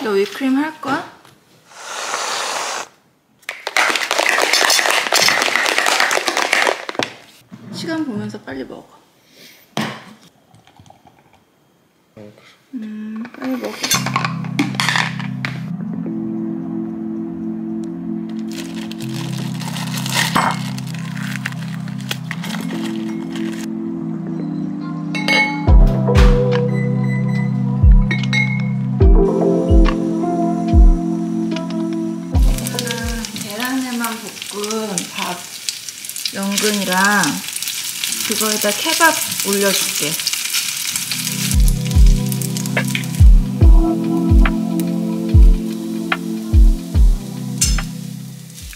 너 위크림 할 거야? 시간 보면서 빨리 먹어. 빨리 먹어. 계란에만 볶은 밥 연근이랑 그거에다 케밥 올려줄게.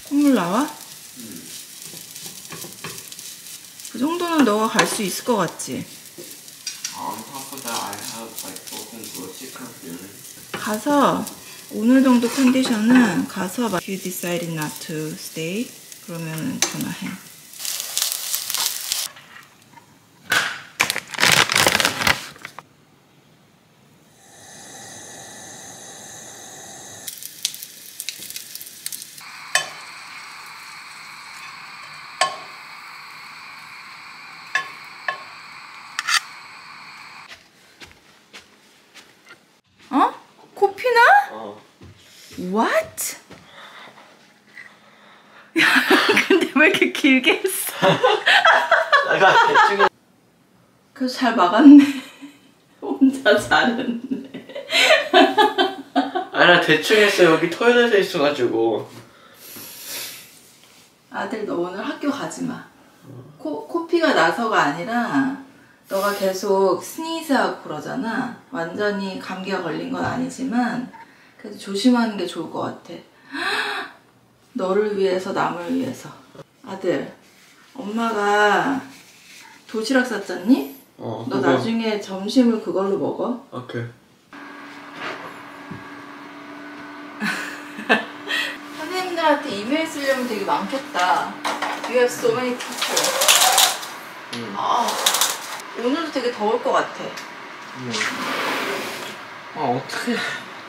콧물 나와? 그 정도는 너가 갈 수 있을 것 같지? 가서 오늘 정도 컨디션은 가서 막 You decided not to stay 그러면 전화해. 어? 코피나? 어. What? 야, 근데 왜 이렇게 길게 했어? 내가 대충 그래서 잘 막았네. 혼자 잘했네. 아니 나 대충 했어. 여기 토일렛에 있어가지고. 아들 너 오늘 학교 가지 마. 코피가 나서가 아니라 너가 계속 스니즈하고 그러잖아. 완전히 감기가 걸린 건 아니지만 그래도 조심하는 게 좋을 것 같아. 너를 위해서 남을 위해서. 아들 엄마가 도시락 쌌잖니? 너 그거. 나중에 점심을 그걸로 먹어. 오케이. 선생님들한테 이메일 쓰려면 되게 많겠다. You have so many teachers. 오늘도 되게 더울 것 같아. 어떡해.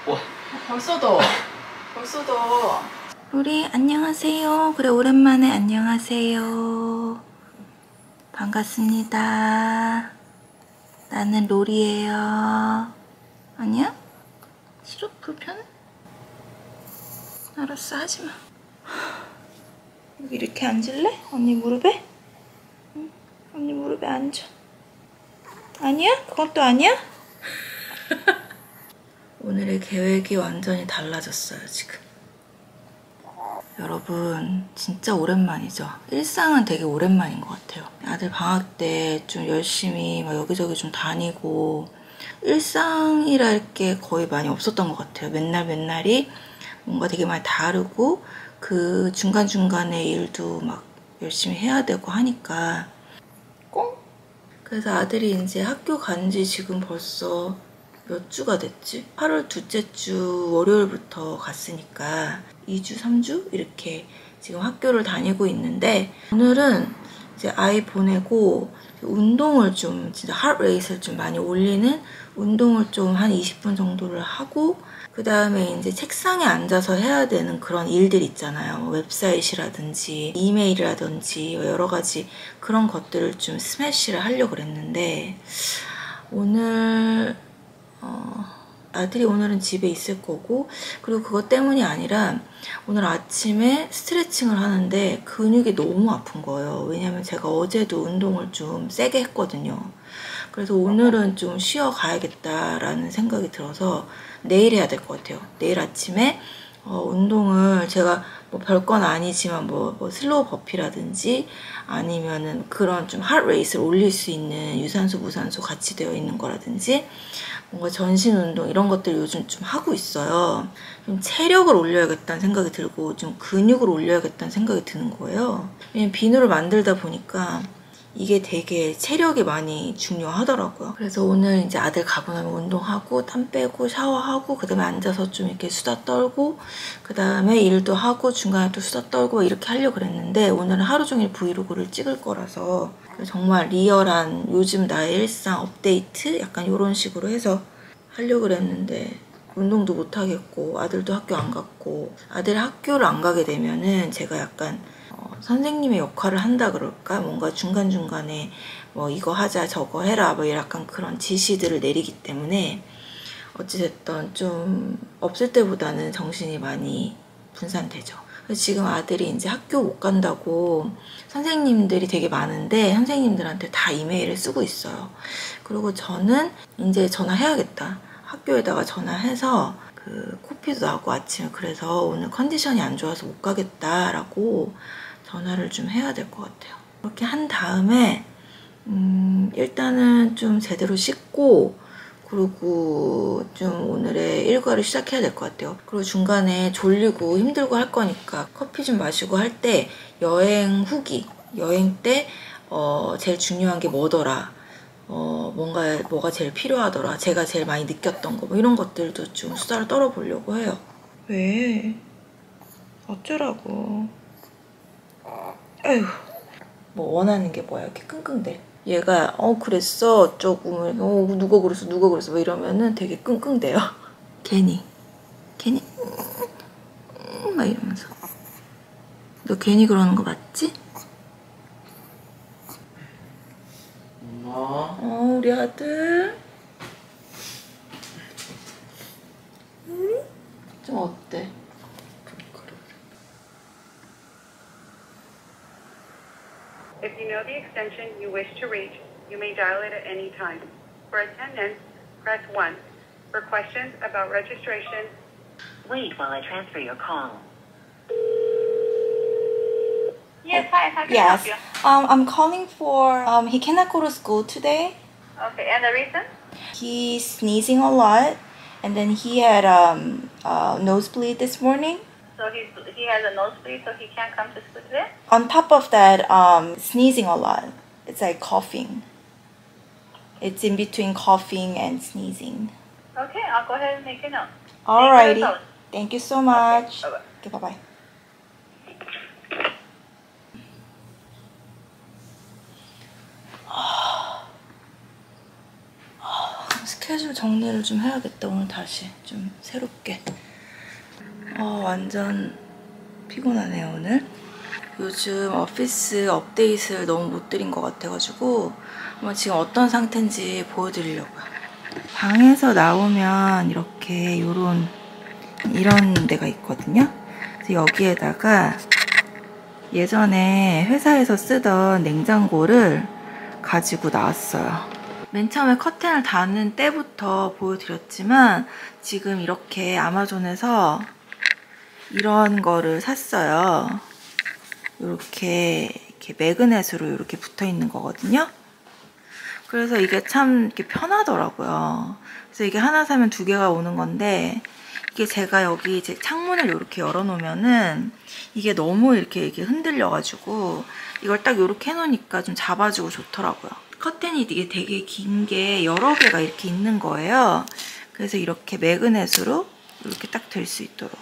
와. 벌써 더워. 벌써 더워. 로리 안녕하세요. 그래 오랜만에 안녕하세요. 반갑습니다. 나는 로리예요. 아니야? 싫어? 불편해? 알았어 하지마. 여기 이렇게 앉을래? 언니 무릎에? 응? 언니 무릎에 앉아. 아니야? 그것도 아니야? 오늘의 계획이 완전히 달라졌어요 지금. 여러분 진짜 오랜만이죠. 일상은 되게 오랜만인 것 같아요. 아들 방학 때 좀 열심히 막 여기저기 좀 다니고 일상이랄 게 거의 많이 없었던 것 같아요. 맨날이 뭔가 되게 많이 다르고 그 중간중간에 일도 막 열심히 해야 되고 하니까 꽁? 그래서 아들이 이제 학교 간 지 지금 벌써 몇 주가 됐지? 8월 둘째 주 월요일부터 갔으니까 2주, 3주? 이렇게 지금 학교를 다니고 있는데 오늘은 이제 아이 보내고 운동을 좀 진짜 하트레이트를 좀 많이 올리는 운동을 좀 한 20분 정도를 하고 그 다음에 이제 책상에 앉아서 해야 되는 그런 일들 있잖아요. 웹사이트라든지 이메일이라든지 여러 가지 그런 것들을 좀 스매시를 하려고 그랬는데 오늘 아들이 오늘은 집에 있을 거고 그리고 그것 때문이 아니라 오늘 아침에 스트레칭을 하는데 근육이 너무 아픈 거예요. 왜냐면 제가 어제도 운동을 좀 세게 했거든요. 그래서 오늘은 좀 쉬어 가야겠다라는 생각이 들어서 내일 해야 될 것 같아요. 내일 아침에 운동을 제가 뭐 별건 아니지만 뭐 슬로우 버피라든지 아니면은 그런 좀 하트레이트를 올릴 수 있는 유산소 무산소 같이 되어 있는 거라든지 뭔가 전신 운동 이런 것들 요즘 좀 하고 있어요. 좀 체력을 올려야겠다는 생각이 들고 좀 근육을 올려야겠다는 생각이 드는 거예요. 왜냐면 비누를 만들다 보니까 이게 되게 체력이 많이 중요하더라고요. 그래서 오늘 이제 아들 가고 나면 운동하고 땀 빼고 샤워하고 그 다음에 앉아서 좀 이렇게 수다 떨고 그 다음에 일도 하고 중간에 또 수다 떨고 이렇게 하려고 그랬는데 오늘은 하루 종일 브이로그를 찍을 거라서 정말 리얼한 요즘 나의 일상 업데이트 약간 이런 식으로 해서 하려고 그랬는데 운동도 못 하겠고 아들도 학교 안 갔고 아들 학교를 안 가게 되면은 제가 약간 선생님의 역할을 한다 그럴까? 뭔가 중간중간에 뭐 이거 하자 저거 해라 뭐 약간 그런 지시들을 내리기 때문에 어찌됐든 좀 없을 때보다는 정신이 많이 분산되죠. 그래서 지금 아들이 이제 학교 못 간다고 선생님들이 되게 많은데 선생님들한테 다 이메일을 쓰고 있어요. 그리고 저는 이제 전화해야겠다. 학교에다가 전화해서 그 코피도 나고 아침에 그래서 오늘 컨디션이 안 좋아서 못 가겠다라고 전화를 좀 해야 될 것 같아요. 그렇게 한 다음에 일단은 좀 제대로 씻고 그리고 좀 오늘의 일과를 시작해야 될 것 같아요. 그리고 중간에 졸리고 힘들고 할 거니까 커피 좀 마시고 할 때 여행 후기, 여행 때 제일 중요한 게 뭐더라, 뭐가 제일 필요하더라, 제가 제일 많이 느꼈던 거 뭐 이런 것들도 좀 수다를 떨어보려고 해요. 왜? 어쩌라고. 에휴, 뭐 원하는 게 뭐야 이렇게 끙끙대. 얘가 그랬어 어쩌고 누가 그랬어 뭐 이러면은 되게 끙끙대요. 괜히 막 이러면서. 너 괜히 그러는 거 맞지? 엄마. 우리 아들 좀 어때? If you know the extension you wish to reach, you may dial it at any time. For attendance, press 1. For questions about registration, wait while I transfer your call. Yes, hi, how can I Yes. help you? I'm calling for he cannot go to school today. Okay, and the reason? He's sneezing a lot and then he had nosebleed this morning. So he has a nosebleed, so he can't come to school today? On top of that, sneezing a lot. It's like coughing. It's in between coughing and sneezing. Okay, I'll go ahead and make a note. Alrighty. Thank you so much. Bye-bye. Okay, bye-bye. 스케줄 정리를 좀 해야겠다. 오늘 다시 좀 새롭게. 완전 피곤하네요 오늘. 요즘 오피스 업데이트를 너무 못 드린 것 같아가지고 지금 어떤 상태인지 보여드리려고요. 방에서 나오면 이렇게 이런 데가 있거든요. 그래서 여기에다가 예전에 회사에서 쓰던 냉장고를 가지고 나왔어요. 맨 처음에 커튼을 다는 때부터 보여드렸지만 지금 이렇게 아마존에서 이런 거를 샀어요. 이렇게 매그넷으로 이렇게 붙어 있는 거거든요. 그래서 이게 참 이렇게 편하더라고요. 그래서 이게 하나 사면 두 개가 오는 건데 이게 제가 여기 이제 창문을 이렇게 열어놓으면은 이게 너무 이렇게 흔들려가지고 이걸 딱 이렇게 해놓으니까 좀 잡아주고 좋더라고요. 커튼이 이게 되게 긴 게 여러 개가 이렇게 있는 거예요. 그래서 이렇게 매그넷으로 이렇게 딱 될 수 있도록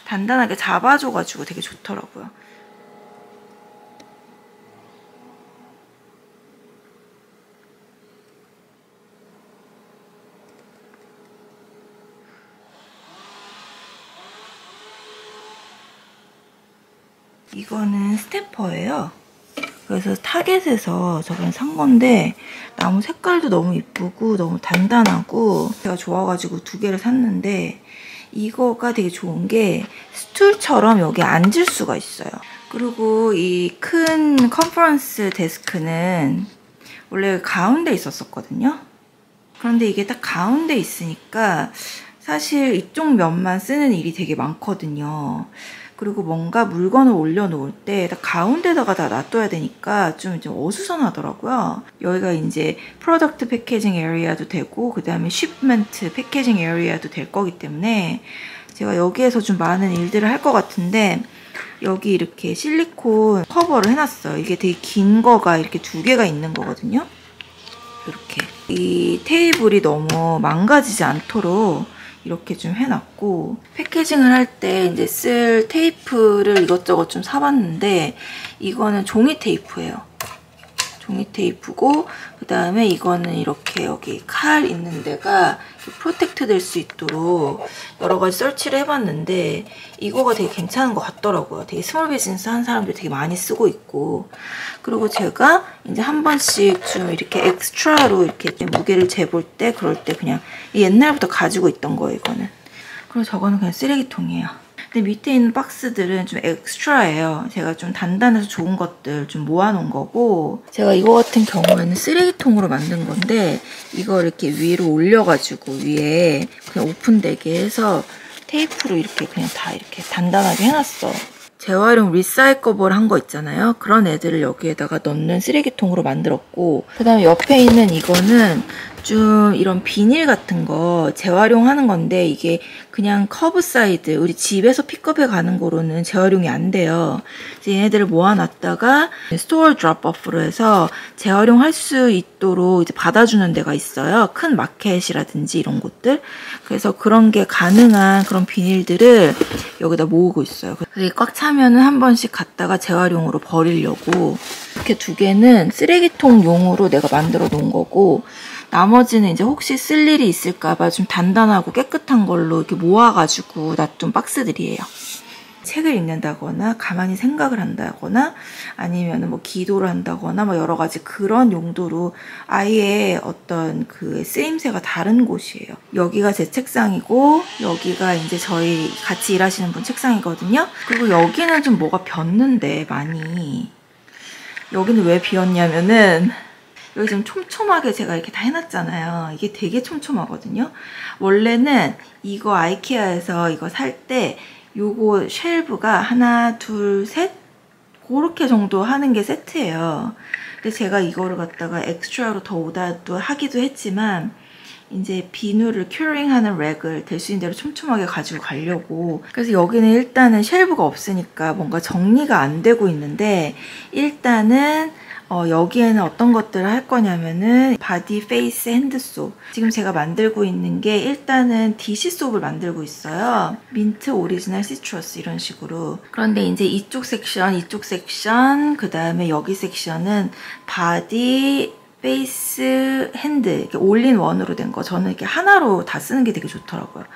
단단하게 잡아줘가지고 되게 좋더라고요. 이거는 스탬퍼예요. 그래서 타겟에서 저번에 산 건데 나무 색깔도 너무 이쁘고 너무 단단하고 제가 좋아가지고 두 개를 샀는데 이거가 되게 좋은 게 스툴처럼 여기 앉을 수가 있어요. 그리고 이 큰 컨퍼런스 데스크는 원래 가운데 있었거든요. 그런데 이게 딱 가운데 있으니까 사실 이쪽 면만 쓰는 일이 되게 많거든요. 그리고 뭔가 물건을 올려놓을 때 가운데다가 다 놔둬야 되니까 좀 어수선하더라고요. 여기가 이제 프로덕트 패키징 에리아도 되고 그 다음에 쉽먼트 패키징 에리아도 될 거기 때문에 제가 여기에서 좀 많은 일들을 할 것 같은데 여기 이렇게 실리콘 커버를 해놨어요. 이게 되게 긴 거가 이렇게 두 개가 있는 거거든요. 이렇게 이 테이블이 너무 망가지지 않도록 이렇게 좀 해놨고 패키징을 할 때 이제 쓸 테이프를 이것저것 좀 사봤는데 이거는 종이 테이프예요. 종이 테이프고, 그 다음에 이거는 이렇게 여기 칼 있는 데가 프로텍트 될 수 있도록 여러 가지 설치를 해봤는데 이거가 되게 괜찮은 것 같더라고요. 되게 스몰 비즈니스 한 사람들 되게 많이 쓰고 있고, 그리고 제가 이제 한 번씩 좀 이렇게 엑스트라로 이렇게 무게를 재볼 때 그럴 때 그냥 옛날부터 가지고 있던 거예요, 이거는. 그리고 저거는 그냥 쓰레기통이에요. 근데 밑에 있는 박스들은 좀 엑스트라예요. 제가 좀 단단해서 좋은 것들 좀 모아놓은 거고, 제가 이거 같은 경우에는 쓰레기통으로 만든 건데 이걸 이렇게 위로 올려가지고 위에 그냥 오픈되게 해서 테이프로 이렇게 그냥 다 이렇게 단단하게 해놨어. 재활용 리사이커블 한 거 있잖아요. 그런 애들을 여기에다가 넣는 쓰레기통으로 만들었고, 그 다음에 옆에 있는 이거는 좀 이런 비닐 같은 거 재활용하는 건데 이게 그냥 커브사이드, 우리 집에서 픽업해 가는 거로는 재활용이 안 돼요. 그래서 얘네들을 모아놨다가 스토어 드롭오프로 해서 재활용할 수 있도록 이제 받아주는 데가 있어요. 큰 마켓이라든지 이런 곳들. 그래서 그런 게 가능한 그런 비닐들을 여기다 모으고 있어요. 그래서 꽉 차면은 한 번씩 갖다가 재활용으로 버리려고. 이렇게 두 개는 쓰레기통용으로 내가 만들어 놓은 거고, 나머지는 이제 혹시 쓸 일이 있을까봐 좀 단단하고 깨끗한 걸로 이렇게 모아가지고 놔둔 박스들이에요. 책을 읽는다거나 가만히 생각을 한다거나 아니면 뭐 기도를 한다거나 뭐 여러 가지 그런 용도로 아예 어떤 그 쓰임새가 다른 곳이에요. 여기가 제 책상이고 여기가 이제 저희 같이 일하시는 분 책상이거든요. 그리고 여기는 좀 뭐가 비었는데 많이. 여기는 왜 비었냐면은 여기 지금 촘촘하게 제가 이렇게 다 해놨잖아요. 이게 되게 촘촘하거든요. 원래는 이거 아이케아에서 이거 살 때 요거 쉘브가 하나, 둘, 셋 그렇게 정도 하는 게 세트예요. 근데 제가 이거를 갖다가 엑스트라로 더 오다도 하기도 했지만 이제 비누를 큐링하는 렉을 될 수 있는 대로 촘촘하게 가지고 가려고. 그래서 여기는 일단은 쉘브가 없으니까 뭔가 정리가 안 되고 있는데, 일단은 여기에는 어떤 것들을 할 거냐면은 바디, 페이스, 핸드솝. 지금 제가 만들고 있는 게 일단은 디시솝을 만들고 있어요. 민트, 오리지널, 시트러스 이런 식으로. 그런데 이제 이쪽 섹션, 그 다음에 여기 섹션은 바디, 페이스, 핸드 이렇게 올인원으로 된 거. 저는 이렇게 하나로 다 쓰는 게 되게 좋더라고요.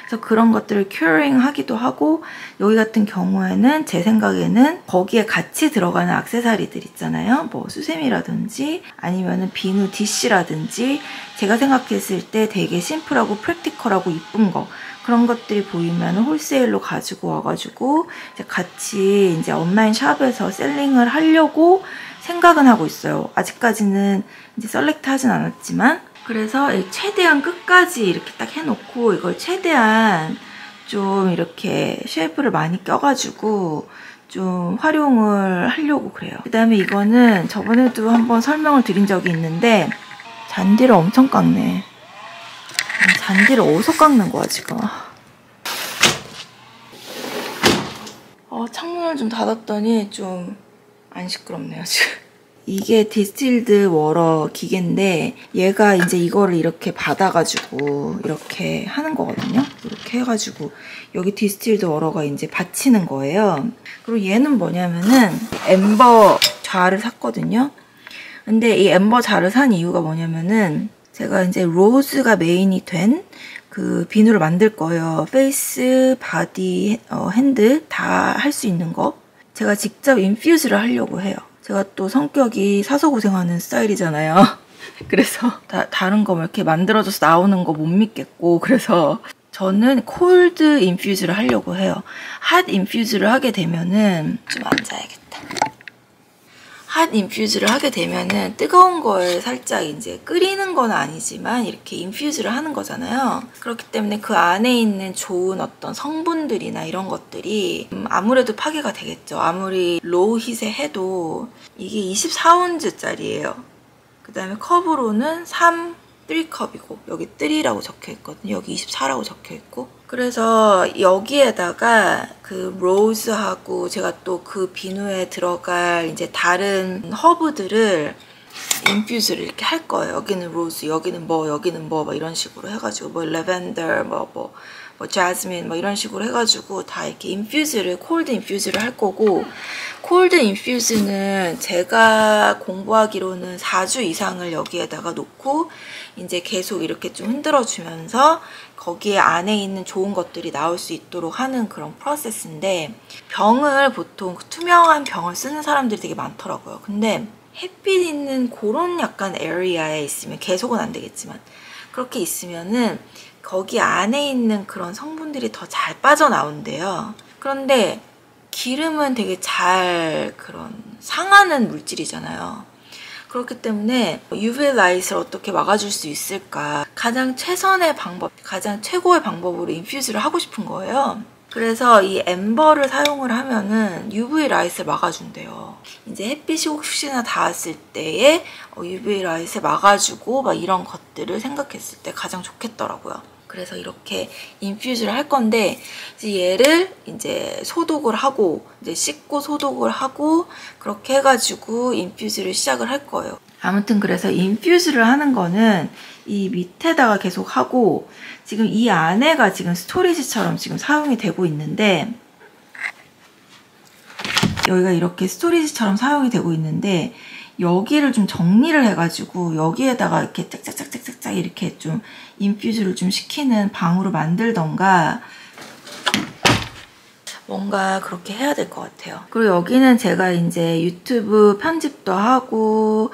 그래서 그런 것들을 큐어링 하기도 하고, 여기 같은 경우에는 제 생각에는 거기에 같이 들어가는 액세서리들 있잖아요. 뭐 수세미라든지 아니면은 비누 디쉬라든지 제가 생각했을 때 되게 심플하고 프랙티컬하고 이쁜 거, 그런 것들이 보이면 홀세일로 가지고 와가지고 이제 같이 이제 온라인 샵에서 셀링을 하려고 생각은 하고 있어요. 아직까지는 이제 셀렉트 하진 않았지만. 그래서 최대한 끝까지 이렇게 딱 해놓고 이걸 최대한 좀 이렇게 쉐이프를 많이 껴가지고 좀 활용을 하려고 그래요. 그 다음에 이거는 저번에도 한번 설명을 드린 적이 있는데 잔디를 엄청 깎네. 잔디를 어디서 깎는 거야 지금. 창문을 좀 닫았더니 좀 안 시끄럽네요 지금. 이게 디스틸드 워러 기계인데 얘가 이제 이거를 이렇게 받아가지고 이렇게 하는 거거든요. 이렇게 해가지고 여기 디스틸드 워러가 이제 받치는 거예요. 그리고 얘는 뭐냐면은 엠버 자를 샀거든요. 근데 이 엠버 자를 산 이유가 뭐냐면은 제가 이제 로즈가 메인이 된 그 비누를 만들 거예요. 페이스, 바디, 핸드 다 할 수 있는 거. 제가 직접 인퓨즈를 하려고 해요. 제가 또 성격이 사서 고생하는 스타일이잖아요. 그래서 다른 거 뭐 이렇게 만들어져서 나오는 거 못 믿겠고, 그래서 저는 콜드 인퓨즈를 하려고 해요. 핫 인퓨즈를 하게 되면은 좀 앉아야겠다. 핫 인퓨즈를 하게 되면은 뜨거운 거에 살짝 이제 끓이는 건 아니지만 이렇게 인퓨즈를 하는 거잖아요. 그렇기 때문에 그 안에 있는 좋은 어떤 성분들이나 이런 것들이 아무래도 파괴가 되겠죠. 아무리 로우 힛에 해도 이게 24온즈짜리예요. 그 다음에 컵으로는 3컵이고 여기 3라고 적혀 있거든요. 여기 24라고 적혀 있고. 그래서 여기에다가 그 로즈하고 제가 또 그 비누에 들어갈 이제 다른 허브들을 인퓨즈를 이렇게 할 거예요. 여기는 로즈, 여기는 뭐 이런 식으로 해가지고 뭐 레벤더, 뭐 자스민 뭐 이런 식으로 해가지고 다 이렇게 인퓨즈를 콜드 인퓨즈를 할 거고, 콜드 인퓨즈는 제가 공부하기로는 4주 이상을 여기에다가 놓고 이제 계속 이렇게 좀 흔들어주면서 거기에 안에 있는 좋은 것들이 나올 수 있도록 하는 그런 프로세스인데, 병을 보통 투명한 병을 쓰는 사람들이 되게 많더라고요. 근데 햇빛 있는 그런 약간 에리아에 있으면, 계속은 안 되겠지만 그렇게 있으면은 거기 안에 있는 그런 성분들이 더 잘 빠져나온대요. 그런데 기름은 되게 잘 그런 상하는 물질이잖아요. 그렇기 때문에 UV 라이트를 어떻게 막아줄 수 있을까, 가장 최선의 방법, 가장 최고의 방법으로 인퓨즈를 하고 싶은 거예요. 그래서 이 엠버를 사용을 하면은 UV 라이트를 막아준대요. 이제 햇빛이 혹시나 닿았을 때에 UV 라이트를 막아주고 막 이런 것들을 생각했을 때 가장 좋겠더라고요. 그래서 이렇게 인퓨즈를 할 건데, 이제 얘를 이제 소독을 하고, 이제 씻고 소독을 하고, 그렇게 해가지고 인퓨즈를 시작을 할 거예요. 아무튼 그래서 인퓨즈를 하는 거는 이 밑에다가 계속 하고, 지금 이 안에가 지금 스토리지처럼 지금 사용이 되고 있는데, 여기가 이렇게 스토리지처럼 사용이 되고 있는데, 여기를 좀 정리를 해가지고 여기에다가 이렇게 짝짝짝짝짝 이렇게 좀 인퓨즈를 좀 시키는 방으로 만들던가 뭔가 그렇게 해야 될 것 같아요. 그리고 여기는 제가 이제 유튜브 편집도 하고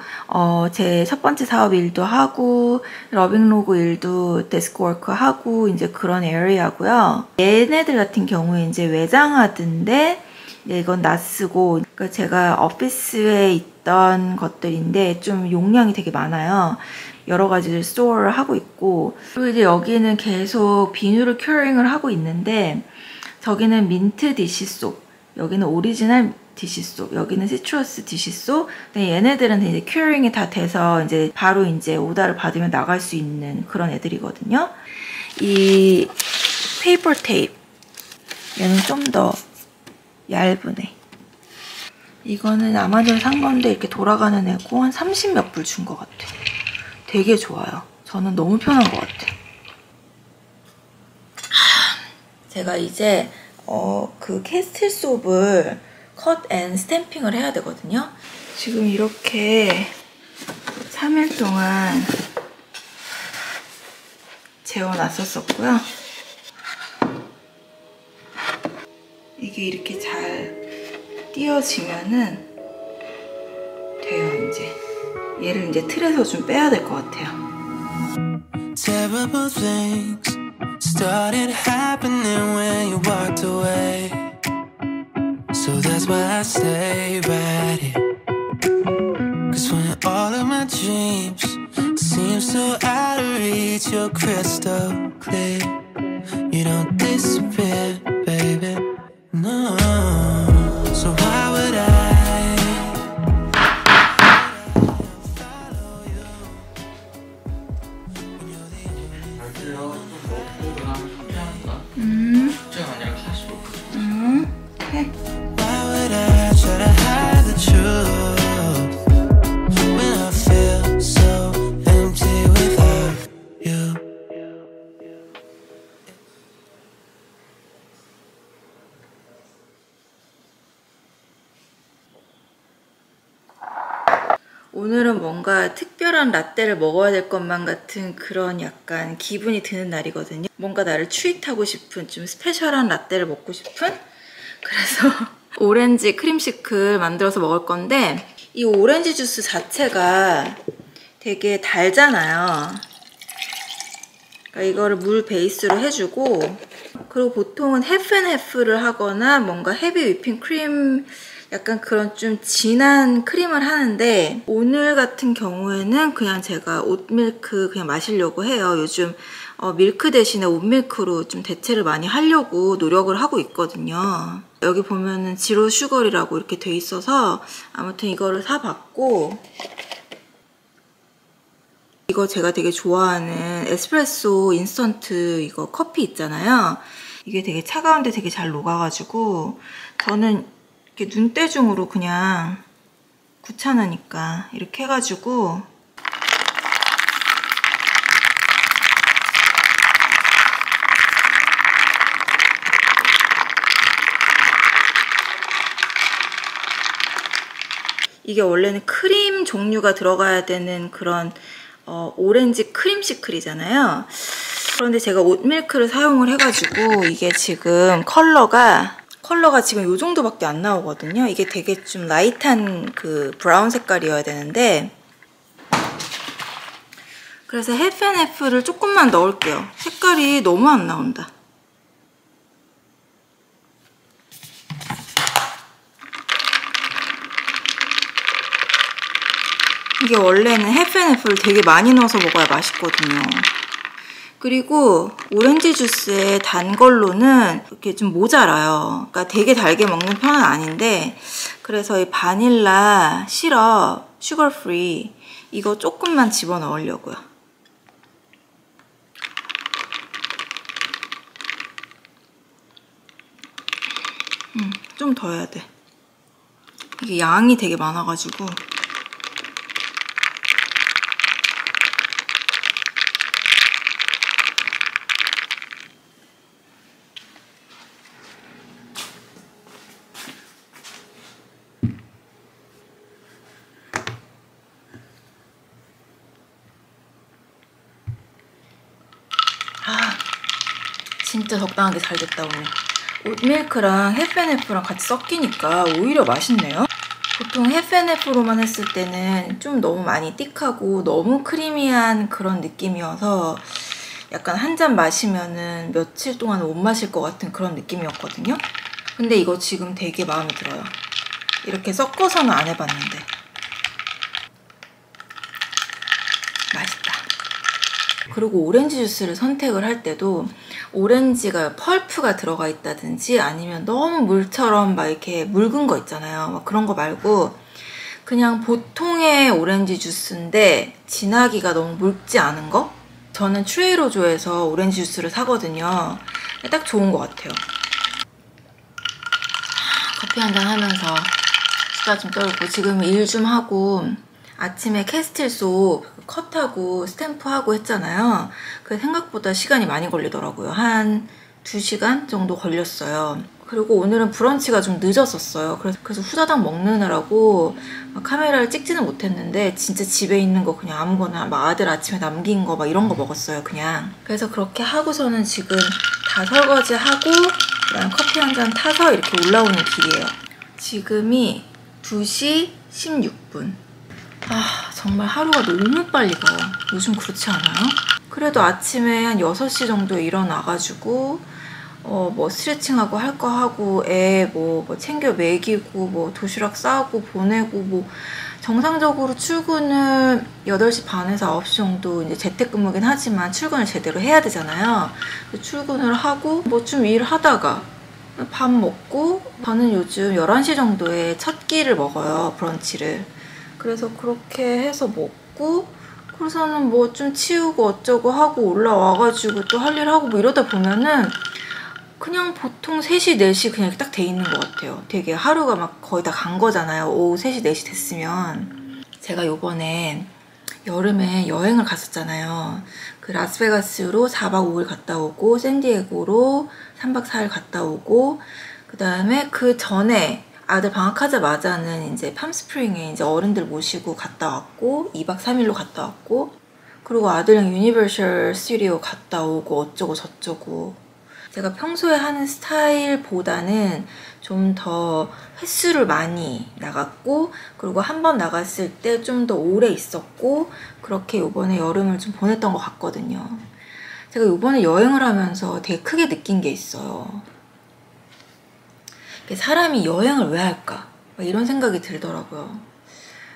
제 첫 번째 사업 일도 하고 러빙로그 일도 데스크워크 하고 이제 그런 에리아고요. 얘네들 같은 경우에 이제 외장하드인데 이건 낯쓰고, 그러니까 제가 오피스에 있던 것들인데 좀 용량이 되게 많아요. 여러 가지를 스토어를 하고 있고, 그리고 이제 여기는 계속 비누를 큐어링을 하고 있는데, 저기는 민트 디시소, 여기는 오리지널 디시소, 여기는 시트러스 디시소. 근데 얘네들은 이제 큐어링이 다 돼서 이제 바로 이제 오더를 받으면 나갈 수 있는 그런 애들이거든요. 이 페이퍼 테이프, 얘는 좀 더 얇으네. 이거는 아마존 산 건데 이렇게 돌아가는 애고 한 30 몇 불 준 것 같아. 되게 좋아요. 저는 너무 편한 것 같아. 제가 이제 그 캐스틸 소프를 컷 앤 스탬핑을 해야 되거든요. 지금 이렇게 3일 동안 재워놨었고요. 이게 이렇게 잘 띄어지면은 돼요. 이제 얘를 이제 틀에서 좀 빼야 될 것 같아요. Terrible things started happening when you walked away. So that's why I stay right here. Cause when all of my dreams seem so out of reach, you're crystal clear. You don't disappear, baby. No, so why would I follow you? 안들어 좀 먹고 나면 숙제한다. 숙제가 아니라 가시고. 해. Why would I try to hide the truth when I feel so empty without you? 오늘은 뭔가 특별한 라떼를 먹어야 될 것만 같은 그런 약간 기분이 드는 날이거든요. 뭔가 나를 트윗하고 싶은 좀 스페셜한 라떼를 먹고 싶은? 그래서 오렌지 크림시클 만들어서 먹을 건데, 이 오렌지 주스 자체가 되게 달잖아요. 그러니까 이거를 물 베이스로 해주고, 그리고 보통은 해프앤해프를 하거나 뭔가 헤비 위핑 크림, 약간 그런 좀 진한 크림을 하는데, 오늘 같은 경우에는 그냥 제가 오트밀크 그냥 마시려고 해요. 요즘 밀크 대신에 오트밀크로 좀 대체를 많이 하려고 노력을 하고 있거든요. 여기 보면은 지로 슈거리라고 이렇게 돼 있어서 아무튼 이거를 사봤고, 이거 제가 되게 좋아하는 에스프레소 인스턴트 이거 커피 있잖아요. 이게 되게 차가운데 되게 잘 녹아가지고 저는 이렇게 눈대중으로 그냥 귀찮으니까 이렇게 해가지고 이게 원래는 크림 종류가 들어가야 되는 그런 오렌지 크림 시클이잖아요. 그런데 제가 오트밀크를 사용을 해가지고 이게 지금 컬러가 지금 이 정도밖에 안 나오거든요. 이게 되게 좀 라이트한 그 브라운 색깔이어야 되는데, 그래서 해프앤해프를 조금만 넣을게요. 색깔이 너무 안 나온다. 이게 원래는 해프앤해프를 되게 많이 넣어서 먹어야 맛있거든요. 그리고 오렌지 주스에 단 걸로는 이렇게 좀 모자라요. 그러니까 되게 달게 먹는 편은 아닌데, 그래서 이 바닐라 시럽 슈거 프리 이거 조금만 집어넣으려고요. 좀 더 해야 돼. 이게 양이 되게 많아가지고. 진짜 적당하게 잘 됐다 오늘. 오트밀크랑 해프앤해프랑 같이 섞이니까 오히려 맛있네요. 보통 해프앤해프로만 했을 때는 좀 너무 많이 띡하고 너무 크리미한 그런 느낌이어서 약간 한 잔 마시면은 며칠 동안 못 마실 것 같은 그런 느낌이었거든요. 근데 이거 지금 되게 마음에 들어요. 이렇게 섞어서는 안 해봤는데 맛있다. 그리고 오렌지 주스를 선택을 할 때도 오렌지가 펄프가 들어가 있다든지 아니면 너무 물처럼 막 이렇게 묽은 거 있잖아요. 막 그런 거 말고 그냥 보통의 오렌지 주스인데 진하기가 너무 묽지 않은 거? 저는 트레이로조에서 오렌지 주스를 사거든요. 딱 좋은 것 같아요. 커피 한잔 하면서 수다 좀 떨고, 지금 일 좀 하고 아침에 캐스틸소 컷하고 스탬프하고 했잖아요. 그게 생각보다 시간이 많이 걸리더라고요. 한 2시간 정도 걸렸어요. 그리고 오늘은 브런치가 좀 늦었었어요. 그래서 후다닥 먹느라고 카메라를 찍지는 못했는데 진짜 집에 있는 거 그냥 아무거나 막 아들 아침에 남긴 거 막 이런 거 먹었어요, 그냥. 그래서 그렇게 하고서는 지금 다 설거지하고 그다음 커피 한 잔 타서 이렇게 올라오는 길이에요. 지금이 2시 16분. 정말 하루가 너무 빨리 가요. 요즘 그렇지 않아요? 그래도 아침에 한 6시 정도에 일어나가지고 뭐 스트레칭하고 할 거 하고 애 뭐 챙겨 먹이고 뭐 도시락 싸고 보내고 뭐 정상적으로 출근을 8시 반에서 9시 정도 이제 재택근무긴 하지만 출근을 제대로 해야 되잖아요. 출근을 하고 뭐 좀 일하다가 밥 먹고, 저는 요즘 11시 정도에 첫 끼를 먹어요, 브런치를. 그래서 그렇게 해서 먹고, 그래서는 뭐 좀 치우고 어쩌고 하고 올라와가지고 또 할 일 하고 뭐 이러다 보면은 그냥 보통 3시, 4시 그냥 딱 돼 있는 것 같아요. 되게 하루가 막 거의 다 간 거잖아요. 오후 3시, 4시 됐으면. 제가 요번에 여름에 여행을 갔었잖아요. 그 라스베가스로 4박 5일 갔다 오고, 샌디에고로 3박 4일 갔다 오고, 그 다음에 그 전에 아들 방학하자마자는 이제 팜스프링에 이제 어른들 모시고 갔다 왔고, 2박 3일로 갔다 왔고, 그리고 아들이랑 유니버셜 스튜디오 갔다 오고 어쩌고 저쩌고. 제가 평소에 하는 스타일보다는 좀 더 횟수를 많이 나갔고, 그리고 한 번 나갔을 때 좀 더 오래 있었고, 그렇게 요번에 여름을 좀 보냈던 것 같거든요. 제가 요번에 여행을 하면서 되게 크게 느낀 게 있어요. 사람이 여행을 왜 할까? 이런 생각이 들더라고요.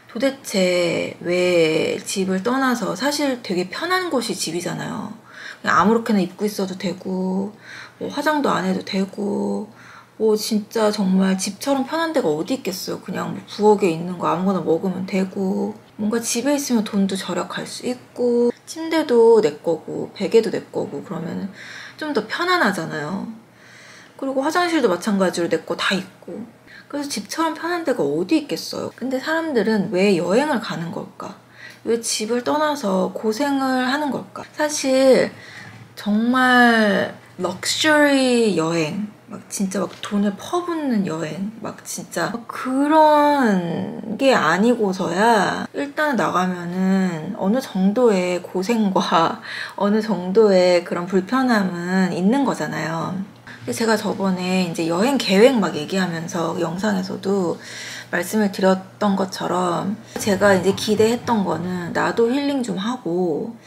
도대체 왜 집을 떠나서, 사실 되게 편한 곳이 집이잖아요. 그냥 아무렇게나 입고 있어도 되고, 뭐 화장도 안 해도 되고, 뭐 진짜 정말 집처럼 편한 데가 어디 있겠어요. 그냥 뭐 부엌에 있는 거 아무거나 먹으면 되고, 뭔가 집에 있으면 돈도 절약할 수 있고, 침대도 내 거고 베개도 내 거고, 그러면 좀 더 편안하잖아요. 그리고 화장실도 마찬가지로 내 거 다 있고. 그래서 집처럼 편한 데가 어디 있겠어요. 근데 사람들은 왜 여행을 가는 걸까? 왜 집을 떠나서 고생을 하는 걸까? 사실 정말 럭셔리 여행, 막 진짜 막 돈을 퍼붓는 여행, 막 진짜 그런 게 그게 아니고서야 일단 나가면은 어느 정도의 고생과 어느 정도의 그런 불편함은 있는 거잖아요. 근데 제가 저번에 이제 여행 계획 막 얘기하면서 영상에서도 말씀을 드렸던 것처럼 제가 이제 기대했던 거는 나도 힐링 좀 하고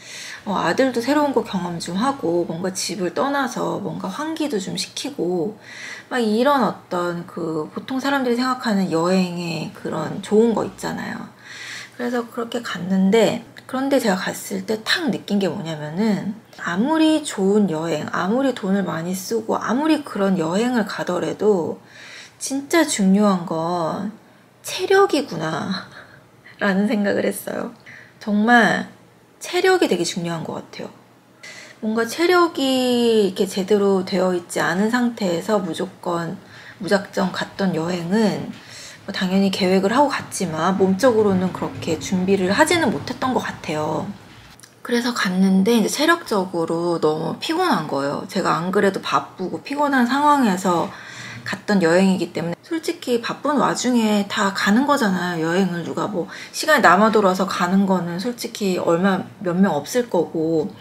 아들도 새로운 거 경험 좀 하고 뭔가 집을 떠나서 뭔가 환기도 좀 시키고 막 이런 어떤 그 보통 사람들이 생각하는 여행의 그런 좋은 거 있잖아요. 그래서 그렇게 갔는데 그런데 제가 갔을 때 탁 느낀 게 뭐냐면은 아무리 좋은 여행, 아무리 돈을 많이 쓰고 아무리 그런 여행을 가더라도 진짜 중요한 건 체력이구나 라는 생각을 했어요. 정말 체력이 되게 중요한 것 같아요. 뭔가 체력이 이렇게 제대로 되어 있지 않은 상태에서 무작정 갔던 여행은 당연히 계획을 하고 갔지만 몸적으로는 그렇게 준비를 하지는 못했던 것 같아요. 그래서 갔는데 이제 체력적으로 너무 피곤한 거예요. 제가 안 그래도 바쁘고 피곤한 상황에서 갔던 여행이기 때문에 솔직히 바쁜 와중에 다 가는 거잖아요. 여행을 누가 뭐 시간이 남아 돌아서 가는 거는 솔직히 몇 명 없을 거고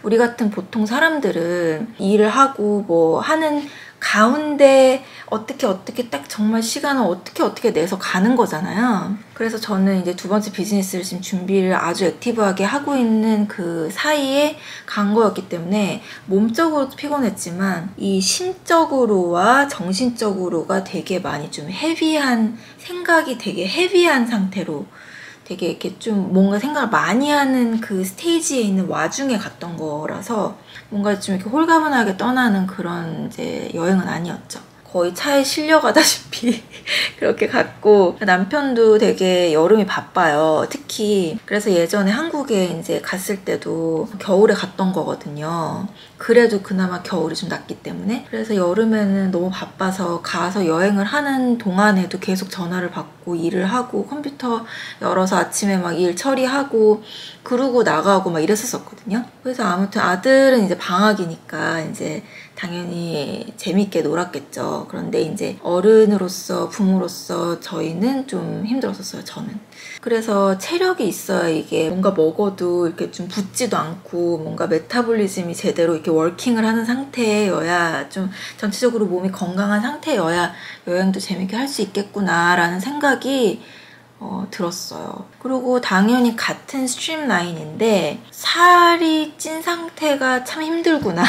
우리 같은 보통 사람들은 일을 하고 뭐 하는 가운데 어떻게 딱 정말 시간을 어떻게 내서 가는 거잖아요. 그래서 저는 이제 두 번째 비즈니스를 지금 준비를 아주 액티브하게 하고 있는 그 사이에 간 거였기 때문에 몸적으로도 피곤했지만 이 심적으로와 정신적으로가 되게 많이 좀 헤비한 생각이 되게 헤비한 상태로 되게 이렇게 좀 뭔가 생각을 많이 하는 그 스테이지에 있는 와중에 갔던 거라서 뭔가 좀 이렇게 홀가분하게 떠나는 그런 이제 여행은 아니었죠. 거의 차에 실려가다시피 그렇게 갔고 남편도 되게 여름이 바빠요. 특히 그래서 예전에 한국에 이제 갔을 때도 겨울에 갔던 거거든요. 그래도 그나마 겨울이 좀 낫기 때문에 그래서 여름에는 너무 바빠서 가서 여행을 하는 동안에도 계속 전화를 받고 일을 하고 컴퓨터 열어서 아침에 막 일 처리하고 그러고 나가고 막 이랬었거든요. 그래서 아무튼 아들은 이제 방학이니까 이제 당연히 재밌게 놀았겠죠. 그런데 이제 어른으로서 부모로서 저희는 좀 힘들었었어요. 저는. 그래서 체력이 있어야 이게 뭔가 먹어도 이렇게 좀 붓지도 않고 뭔가 메타볼리즘이 제대로 이렇게 워킹을 하는 상태여야 좀 전체적으로 몸이 건강한 상태여야 여행도 재밌게 할 수 있겠구나라는 생각이 들었어요. 그리고 당연히 같은 스트림라인인데 살이 찐 상태가 참 힘들구나.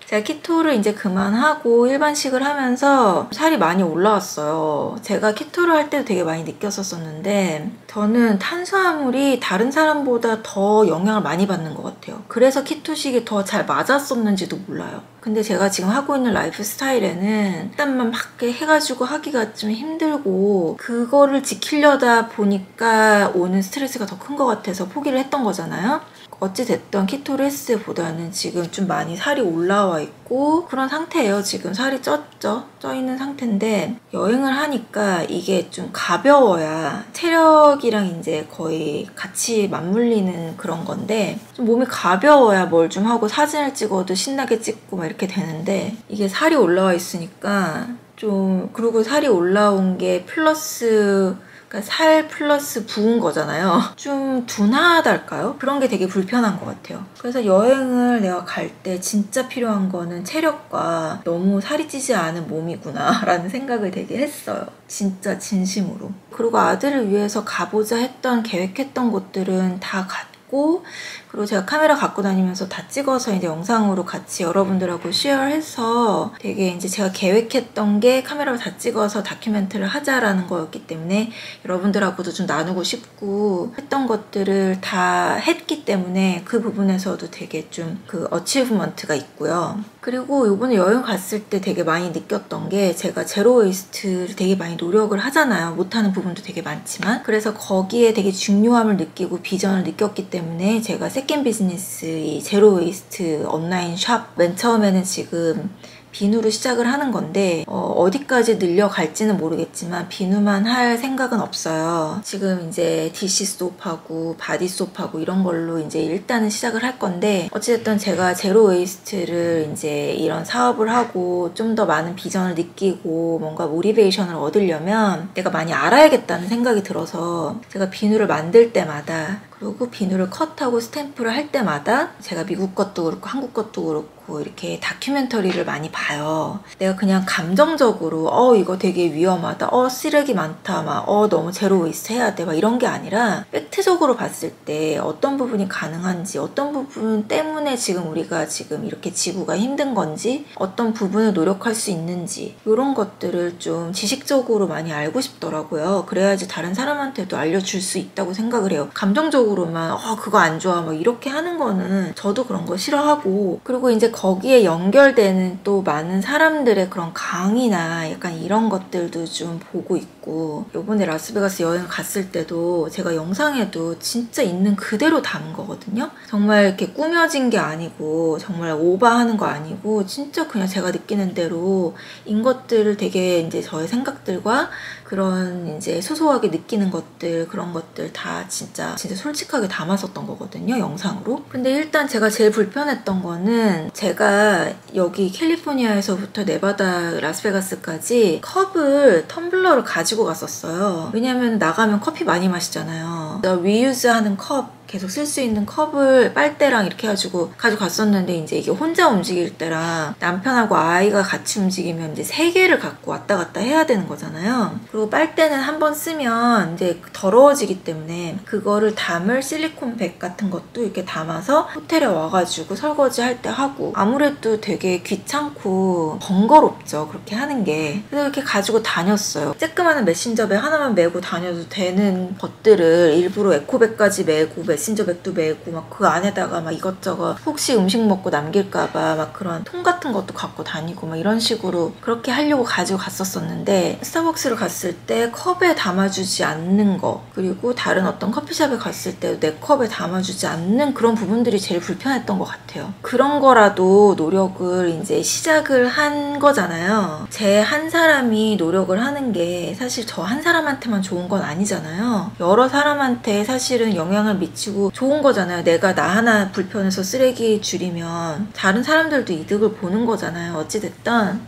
제가 키토를 이제 그만하고 일반식을 하면서 살이 많이 올라왔어요. 제가 키토를 할 때도 되게 많이 느꼈었는데 저는 탄수화물이 다른 사람보다 더 영향을 많이 받는 것 같아요. 그래서 키토식이 더 잘 맞았었는지도 몰라요. 근데 제가 지금 하고 있는 라이프 스타일에는 일단만 막 해가지고 하기가 좀 힘들고 그거를 지키려다 보니까 오는 스트레스가 더 큰 것 같아서 포기를 했던 거잖아요. 어찌됐든 키토를 했을 보다는 지금 좀 많이 살이 올라와 있고 그런 상태예요. 지금 살이 쪘죠? 쪄 있는 상태인데 여행을 하니까 이게 좀 가벼워야 체력이랑 이제 거의 같이 맞물리는 그런 건데 좀 몸이 가벼워야 뭘 좀 하고 사진을 찍어도 신나게 찍고 막 이렇게 되는데 이게 살이 올라와 있으니까 좀 그리고 살이 올라온 게 플러스 그러니까 살 플러스 부은 거잖아요. 좀 둔하달까요? 그런 게 되게 불편한 것 같아요. 그래서 여행을 내가 갈 때 진짜 필요한 거는 체력과 너무 살이 찌지 않은 몸이구나 라는 생각을 되게 했어요. 진짜 진심으로. 그리고 아들을 위해서 가보자 했던 계획했던 곳들은 다 갔고 그리고 제가 카메라 갖고 다니면서 다 찍어서 이제 영상으로 같이 여러분들하고 쉐어해서 되게 이제 제가 계획했던 게 카메라로 다 찍어서 다큐멘터리를 하자라는 거였기 때문에 여러분들하고도 좀 나누고 싶고 했던 것들을 다 했기 때문에 그 부분에서도 되게 좀 그 어치브먼트가 있고요. 그리고 이번에 여행 갔을 때 되게 많이 느꼈던 게 제가 제로 웨이스트를 되게 많이 노력을 하잖아요. 못하는 부분도 되게 많지만 그래서 거기에 되게 중요함을 느끼고 비전을 느꼈기 때문에 제가 세컨 비즈니스 이 제로 웨이스트 온라인 샵 맨 처음에는 지금 비누로 시작을 하는 건데 어디까지 늘려갈지는 모르겠지만 비누만 할 생각은 없어요. 지금 이제 디시소프하고 바디소프하고 이런 걸로 이제 일단은 시작을 할 건데 어찌됐든 제가 제로 웨이스트를 이제 이런 사업을 하고 좀 더 많은 비전을 느끼고 뭔가 모티베이션을 얻으려면 내가 많이 알아야겠다는 생각이 들어서 제가 비누를 만들 때마다 그리고 비누를 컷하고 스탬프를 할 때마다 제가 미국 것도 그렇고 한국 것도 그렇고 이렇게 다큐멘터리를 많이 봐요. 내가 그냥 감정적으로 이거 되게 위험하다, 쓰레기 많다, 막 너무 제로 웨이스트 해야 돼, 막 이런 게 아니라 팩트적으로 봤을 때 어떤 부분이 가능한지, 어떤 부분 때문에 지금 우리가 지금 이렇게 지구가 힘든 건지, 어떤 부분을 노력할 수 있는지 이런 것들을 좀 지식적으로 많이 알고 싶더라고요. 그래야지 다른 사람한테도 알려줄 수 있다고 생각을 해요. 감정적으로만 그거 안 좋아 뭐 이렇게 하는 거는 저도 그런 거 싫어하고, 그리고 이제 거기에 연결되는 또 많은 사람들의 그런 강의나 약간 이런 것들도 좀 보고 있고, 요번에 라스베가스 여행 갔을 때도 제가 영상에도 진짜 있는 그대로 담은 거거든요. 정말 이렇게 꾸며진 게 아니고 정말 오버하는 거 아니고 진짜 그냥 제가 느끼는 대로 인 것들을 되게 이제 저의 생각들과 그런 이제 소소하게 느끼는 것들, 그런 것들 다 진짜 솔직하게 담았었던 거거든요, 영상으로. 근데 일단 제가 제일 불편했던 거는 제가 여기 캘리포니아에서부터 네바다 라스베가스까지 컵을, 텀블러를 가지고 갔었어요. 왜냐면 나가면 커피 많이 마시잖아요. 리유즈 하는 컵, 계속 쓸 수 있는 컵을 빨대랑 이렇게 해가지고 가져갔었는데, 이제 이게 혼자 움직일 때랑 남편하고 아이가 같이 움직이면 이제 3개를 갖고 왔다 갔다 해야 되는 거잖아요. 그리고 빨대는 한 번 쓰면 이제 더러워지기 때문에 그거를 담을 실리콘백 같은 것도 이렇게 담아서 호텔에 와가지고 설거지 할 때 하고, 아무래도 되게 귀찮고 번거롭죠, 그렇게 하는 게. 그래서 이렇게 가지고 다녔어요. 쬐끄마한 메신저백 하나만 메고 다녀도 되는 것들을 일부러 에코백까지 메고 메신저백도 메고 막 그 안에다가 막 이것저것 혹시 음식 먹고 남길까봐 막 그런 통 같은 것도 갖고 다니고 막 이런 식으로 그렇게 하려고 가지고 갔었었는데, 스타벅스를 갔을 때 컵에 담아주지 않는 거, 그리고 다른 어떤 커피숍에 갔을 때도 내 컵에 담아주지 않는 그런 부분들이 제일 불편했던 것 같아요. 그런 거라도 노력을 이제 시작을 한 거잖아요. 제 한 사람이 노력을 하는 게 사실 저 한 사람한테만 좋은 건 아니잖아요. 여러 사람한테 사실은 영향을 미치고 좋은 거잖아요. 내가 나 하나 불편해서 쓰레기 줄이면 다른 사람들도 이득을 보는 거잖아요. 어찌됐든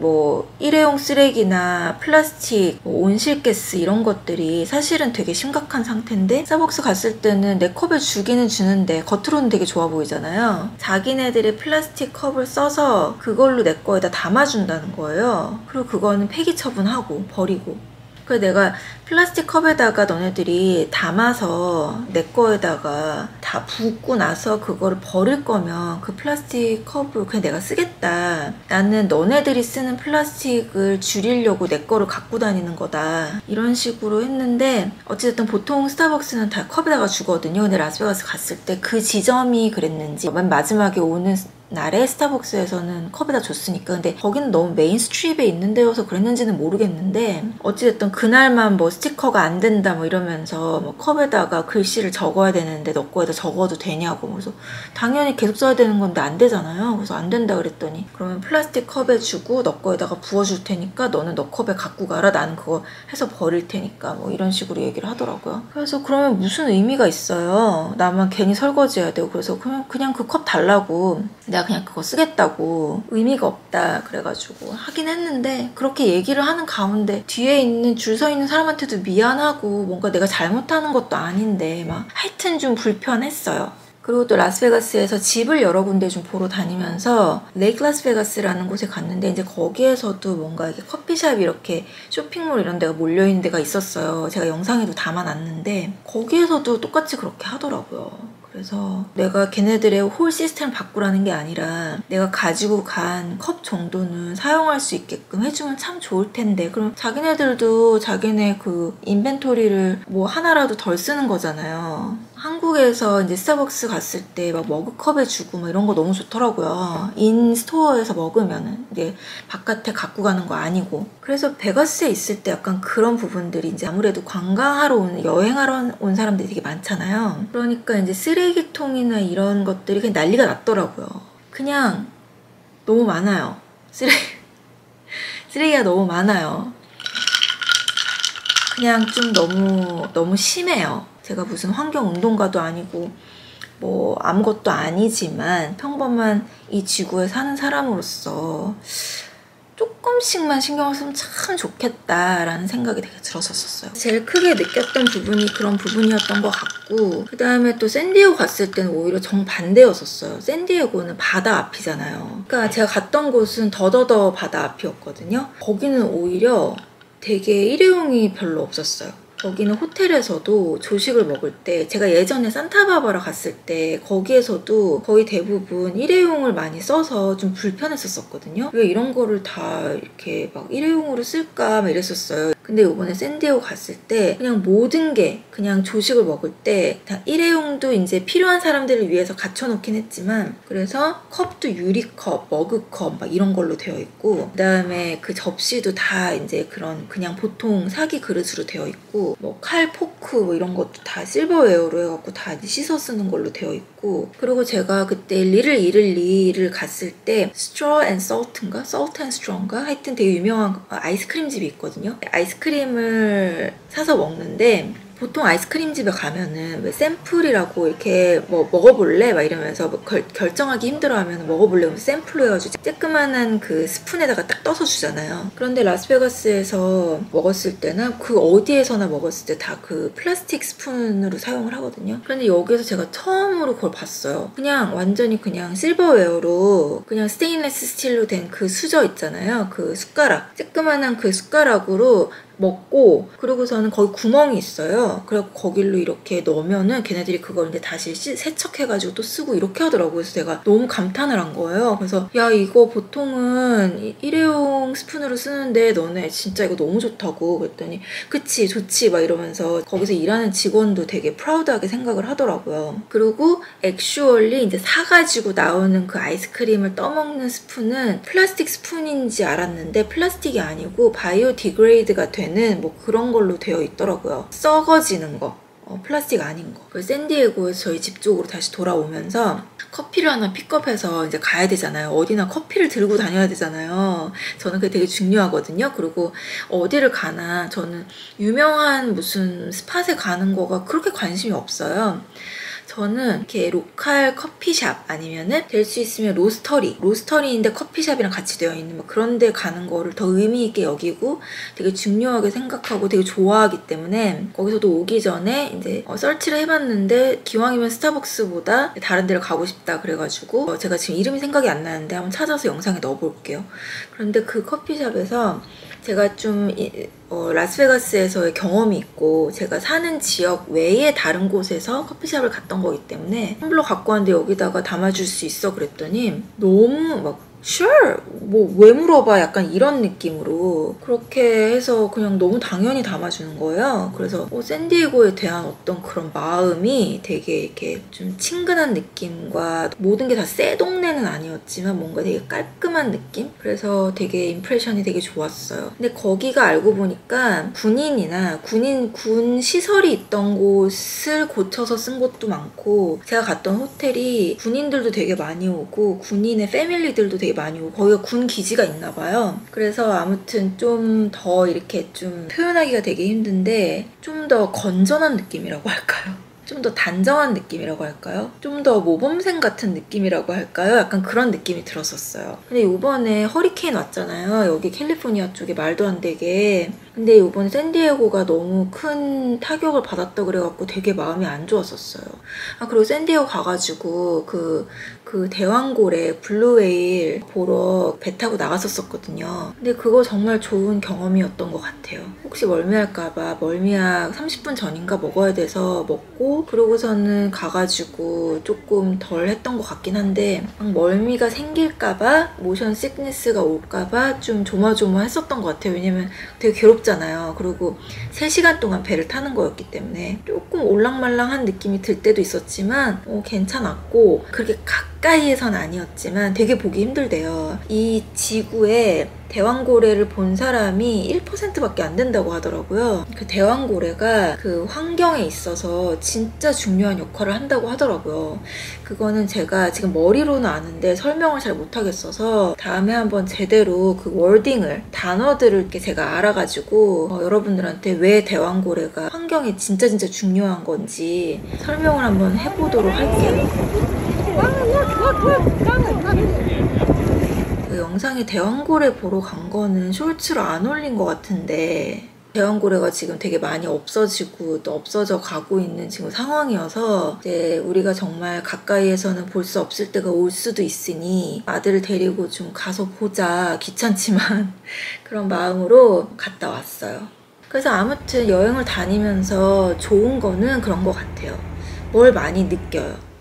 뭐 일회용 쓰레기나 플라스틱, 온실가스 이런 것들이 사실은 되게 심각한 상태인데, 스타벅스 갔을 때는 내 컵에 주기는 주는데 겉으로는 되게 좋아 보이잖아요. 자기네들이 플라스틱 컵을 써서 그걸로 내 거에다 담아준다는 거예요. 그리고 그거는 폐기 처분하고 버리고. 그래서 내가 플라스틱 컵에다가 너네들이 담아서 내 거에다가 다 붓고 나서 그거를 버릴 거면 그 플라스틱 컵을 그냥 내가 쓰겠다. 나는 너네들이 쓰는 플라스틱을 줄이려고 내 거를 갖고 다니는 거다. 이런 식으로 했는데, 어찌됐든 보통 스타벅스는 다 컵에다가 주거든요. 근데 라스베가스 갔을 때 그 지점이 그랬는지 맨 마지막에 오는 날에 스타벅스에서는 컵에다 줬으니까. 근데 거기는 너무 메인 스트립에 있는 데여서 그랬는지는 모르겠는데, 어찌됐든 그날만 뭐 스티커가 안 된다 뭐 이러면서 뭐 컵에다가 글씨를 적어야 되는데 너 거에다 적어도 되냐고. 그래서 당연히 계속 써야 되는 건데 안 되잖아요. 그래서 안 된다 그랬더니, 그러면 플라스틱 컵에 주고 너 거에다가 부어줄 테니까 너는 너 컵에 갖고 가라, 나는 그거 해서 버릴 테니까, 뭐 이런 식으로 얘기를 하더라고요. 그래서 그러면 무슨 의미가 있어요? 나만 괜히 설거지해야 되고. 그래서 그냥 그 컵 달라고, 내가 그냥 그거 쓰겠다고, 의미가 없다 그래가지고 하긴 했는데, 그렇게 얘기를 하는 가운데 뒤에 있는 줄 서 있는 사람한테도 미안하고 뭔가 내가 잘못하는 것도 아닌데 막 하여튼 좀 불편했어요. 그리고 또 라스베가스에서 집을 여러 군데 좀 보러 다니면서 레이크 라스베가스라는 곳에 갔는데, 이제 거기에서도 뭔가 이렇게 커피숍 이렇게 쇼핑몰 이런 데가 몰려있는 데가 있었어요. 제가 영상에도 담아놨는데 거기에서도 똑같이 그렇게 하더라고요. 그래서 내가 걔네들의 홀 시스템을 바꾸라는 게 아니라 내가 가지고 간 컵 정도는 사용할 수 있게끔 해주면 참 좋을 텐데, 그럼 자기네들도 자기네 그 인벤토리를 뭐 하나라도 덜 쓰는 거잖아요. 한국에서 이제 스타벅스 갔을 때 막 머그컵에 주고 막 이런 거 너무 좋더라고요. 인스토어에서 먹으면은 이게 바깥에 갖고 가는 거 아니고. 그래서 베가스에 있을 때 약간 그런 부분들이 이제 아무래도 관광하러 온, 여행하러 온 사람들이 되게 많잖아요. 그러니까 이제 쓰레기통이나 이런 것들이 그냥 난리가 났더라고요. 그냥 너무 많아요. 쓰레기가 너무 많아요. 그냥 좀 너무 심해요. 제가 무슨 환경운동가도 아니고 뭐 아무것도 아니지만 평범한 이 지구에 사는 사람으로서 조금씩만 신경을 쓰면 참 좋겠다라는 생각이 되게 들었었어요. 제일 크게 느꼈던 부분이 그런 부분이었던 것 같고, 그 다음에 또 샌디에고 갔을 때는 오히려 정반대였었어요. 샌디에고는 바다 앞이잖아요. 그러니까 제가 갔던 곳은 더더더 바다 앞이었거든요. 거기는 오히려 되게 일회용이 별로 없었어요. 거기는 호텔에서도 조식을 먹을 때, 제가 예전에 산타바바라 갔을 때 거기에서도 거의 대부분 일회용을 많이 써서 좀 불편했었거든요. 왜 이런 거를 다 이렇게 막 일회용으로 쓸까 막 이랬었어요. 근데 이번에 샌디에고 갔을 때 그냥 모든 게 그냥 조식을 먹을 때 다 일회용도 이제 필요한 사람들을 위해서 갖춰놓긴 했지만, 그래서 컵도 유리컵, 머그컵 막 이런 걸로 되어 있고, 그 다음에 그 접시도 다 이제 그런 그냥 보통 사기 그릇으로 되어 있고, 뭐 칼, 포크 뭐 이런 것도 다 실버웨어로 해갖고 다 씻어 쓰는 걸로 되어 있고, 그리고 제가 그때 리를 이를리를 갔을 때 Straw and Salt인가? Salt and Straw인가? 하여튼 되게 유명한 아이스크림 집이 있거든요. 아이스크림을 사서 먹는데, 보통 아이스크림 집에 가면은 왜 샘플이라고 이렇게 뭐 먹어볼래? 막 이러면서 뭐 결정하기 힘들어하면 먹어볼래? 하면서 샘플로 해가지고 쬐끄만한 그 스푼에다가 딱 떠서 주잖아요. 그런데 라스베가스에서 먹었을 때는 그 어디에서나 먹었을 때 다 그 플라스틱 스푼으로 사용을 하거든요. 그런데 여기서 제가 처음으로 그걸 봤어요. 그냥 완전히 그냥 실버웨어로 그냥 스테인리스 스틸로 된 그 수저 있잖아요. 그 숟가락, 쬐끄만한 그 숟가락으로 먹고, 그리고서는 거기 구멍이 있어요. 그래서 거길로 이렇게 넣으면은 걔네들이 그걸 이제 다시 세척해가지고 또 쓰고 이렇게 하더라고요. 그래서 제가 너무 감탄을 한 거예요. 그래서 야, 이거 보통은 일회용 스푼으로 쓰는데 너네 진짜 이거 너무 좋다고 그랬더니 그치 좋지 막 이러면서 거기서 일하는 직원도 되게 프라우드하게 생각을 하더라고요. 그리고 액슈얼리 이제 사가지고 나오는 그 아이스크림을 떠먹는 스푼은 플라스틱 스푼인지 알았는데 플라스틱이 아니고 바이오디그레이드가 되는 뭐 그런 걸로 되어 있더라고요. 썩어지는 거, 플라스틱 아닌 거. 그래서 샌디에고에서 저희 집 쪽으로 다시 돌아오면서 커피를 하나 픽업해서 이제 가야 되잖아요. 어디나 커피를 들고 다녀야 되잖아요. 저는 그게 되게 중요하거든요. 그리고 어디를 가나 저는 유명한 무슨 스팟에 가는 거가 그렇게 관심이 없어요. 저는 이렇게 로컬 커피샵 아니면은 될 수 있으면 로스터리인데 커피샵이랑 같이 되어 있는 뭐 그런 데 가는 거를 더 의미 있게 여기고 되게 중요하게 생각하고 되게 좋아하기 때문에, 거기서도 오기 전에 이제 서치를 해봤는데 기왕이면 스타벅스보다 다른 데를 가고 싶다 그래가지고 제가 지금 이름이 생각이 안 나는데 한번 찾아서 영상에 넣어볼게요. 그런데 그 커피샵에서 제가 좀 라스베가스에서의 경험이 있고 제가 사는 지역 외에 다른 곳에서 커피숍을 갔던 거기 때문에 텀블러 갖고 왔는데 여기다가 담아줄 수 있어 그랬더니 너무 막 sure! 뭐 왜 물어봐? 약간 이런 느낌으로 그렇게 해서 그냥 너무 당연히 담아주는 거예요. 그래서 샌디에고에 대한 어떤 그런 마음이 되게 이렇게 좀 친근한 느낌과 모든 게 다 새 동네는 아니었지만 뭔가 되게 깔끔한 느낌? 그래서 되게 임프레션이 되게 좋았어요. 근데 거기가 알고 보니까 군 시설이 있던 곳을 고쳐서 쓴 곳도 많고, 제가 갔던 호텔이 군인들도 되게 많이 오고 군인의 패밀리들도 되게 많이 오고 거기가 군 기지가 있나 봐요. 그래서 아무튼 좀 더 이렇게 좀 표현하기가 되게 힘든데 좀 더 건전한 느낌이라고 할까요? 좀 더 단정한 느낌이라고 할까요? 좀 더 모범생 같은 느낌이라고 할까요? 약간 그런 느낌이 들었었어요. 근데 이번에 허리케인 왔잖아요. 여기 캘리포니아 쪽에 말도 안 되게. 근데 이번에 샌디에고가 너무 큰 타격을 받았다 그래갖고 되게 마음이 안 좋았었어요. 그리고 샌디에고 가가지고 그 대왕고래 블루웨일 보러 배 타고 나갔었거든요. 근데 그거 정말 좋은 경험이었던 것 같아요. 혹시 멀미할까봐 멀미약 30분 전인가 먹어야 돼서 먹고, 그러고서는 가가지고 조금 덜 했던 것 같긴 한데 멀미가 생길까봐, 모션 시크니스가 올까봐 좀 조마조마했었던 것 같아요. 왜냐면 되게 괴롭잖아요. 그리고 3시간 동안 배를 타는 거였기 때문에 조금 올랑말랑한 느낌이 들 때도 있었지만 괜찮았고, 그렇게 가까이에선 아니었지만 되게 보기 힘들대요. 이 지구에 대왕고래를 본 사람이 1%밖에 안 된다고 하더라고요. 그 대왕고래가 그 환경에 있어서 진짜 중요한 역할을 한다고 하더라고요. 그거는 제가 지금 머리로는 아는데 설명을 잘 못하겠어서 다음에 한번 제대로 그 월딩을, 단어들을 이렇게 제가 알아가지고 여러분들한테 왜 대왕고래가 환경에 진짜 중요한 건지 설명을 한번 해보도록 할게요. 그 영상에 대왕고래 보러 간 거는 쇼츠로 안 올린 것 같은데 대왕고래가 지금 되게 많이 없어지고 또 없어져 가고 있는 지금 상황이어서 이제 우리가 정말 가까이에서는 볼 수 없을 때가 올 수도 있으니 아들을 데리고 좀 가서 보자, 귀찮지만 그런 마음으로 갔다 왔어요. 그래서 아무튼 여행을 다니면서 좋은 거는 그런 것 같아요. 뭘 많이 느껴요.